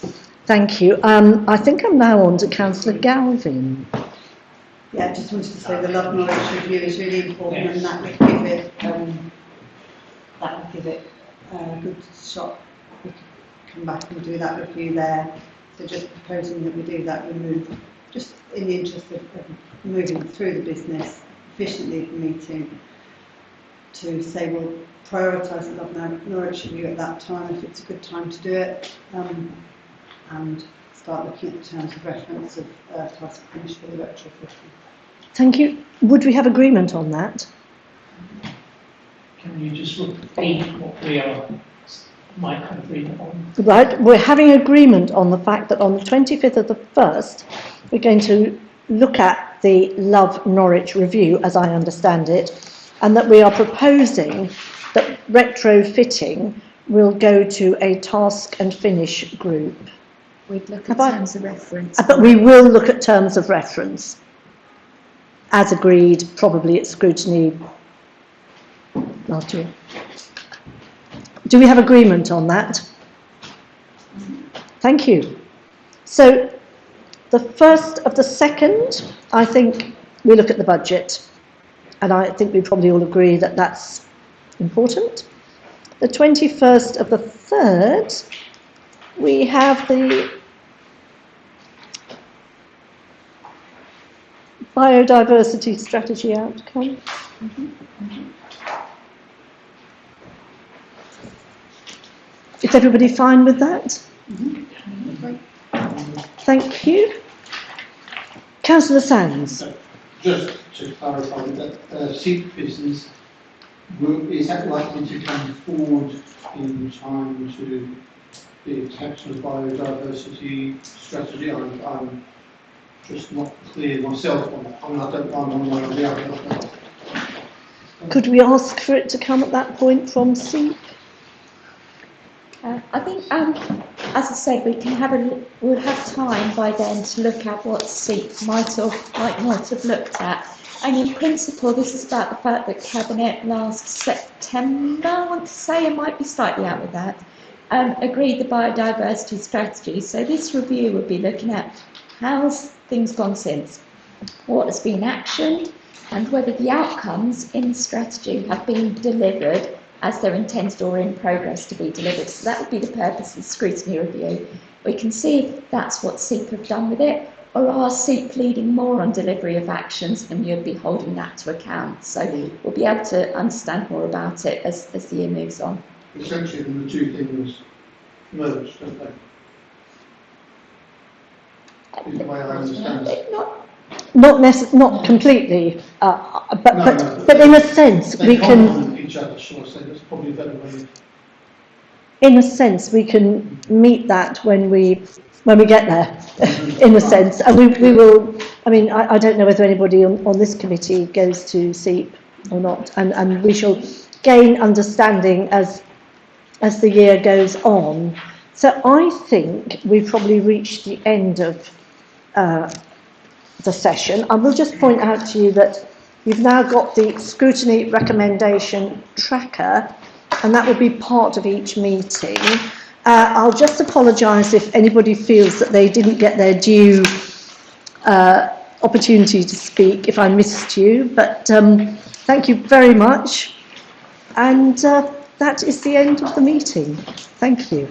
Thank you. I think I'm now on to Councillor Galvin. Yeah, I just wanted to say the Love Norwich review is really important, and that would give it a good shot. We could come back and do that review there. So just proposing that we do that, just in the interest of moving through the business efficiently, the meeting, to say we'll prioritise the Love Norwich review at that time if it's a good time to do it, and start looking at the terms of reference of task finish for the retrofitting. Thank you. Would we have agreement on that? Can you just repeat what we might have agreement on? Right, we're having agreement on the fact that on the 25th of the 1st, we're going to look at the Love Norwich review, as I understand it, and that we are proposing that retrofitting will go to a task and finish group. We'd look at terms of reference. But we will look at terms of reference, as agreed, probably at scrutiny last year. Do we have agreement on that? Thank you. So the 1st of the 2nd, I think we look at the budget, and I think we probably all agree that that's important. The 21st of the 3rd, we have the biodiversity strategy outcome. Is everybody fine with that? Thank you. Councillor Sands. Just to clarify, that SEEP business, is that likely to come forward in time to be attached to the biodiversity strategy? I'm just not clear myself on that. I don't know one way or the other. Could we ask for it to come at that point from SEEP? I think, as I said, we'll have time by then to look at what SEEP might not have looked at. And in principle, this is about the fact that Cabinet last September, I want to say, I might be slightly out with that, agreed the biodiversity strategy. So this review would be looking at how's things gone since, what has been actioned, and whether the outcomes in the strategy have been delivered as they're intended or in progress to be delivered. So that would be the purpose of the scrutiny review. We can see if that's what SEEP have done with it, or are SEEP leading more on delivery of actions, and you'd be holding that to account. So we'll be able to understand more about it as the year moves on. Essentially, the two things merged, don't they? Is the way I understand it. Not completely, but, No, but in a sense we can. Complement each other, shall I say? That's probably a better way. In a sense, we can meet that when we get there, in a sense, and we will. I mean, I don't know whether anybody on this committee goes to SEEP or not, and we shall gain understanding as the year goes on. So I think we've probably reached the end of the session. I will just point out to you that you've now got the scrutiny recommendation tracker, and that will be part of each meeting. I'll just apologise if anybody feels that they didn't get their due opportunity to speak, if I missed you, but thank you very much, and that is the end of the meeting. Thank you.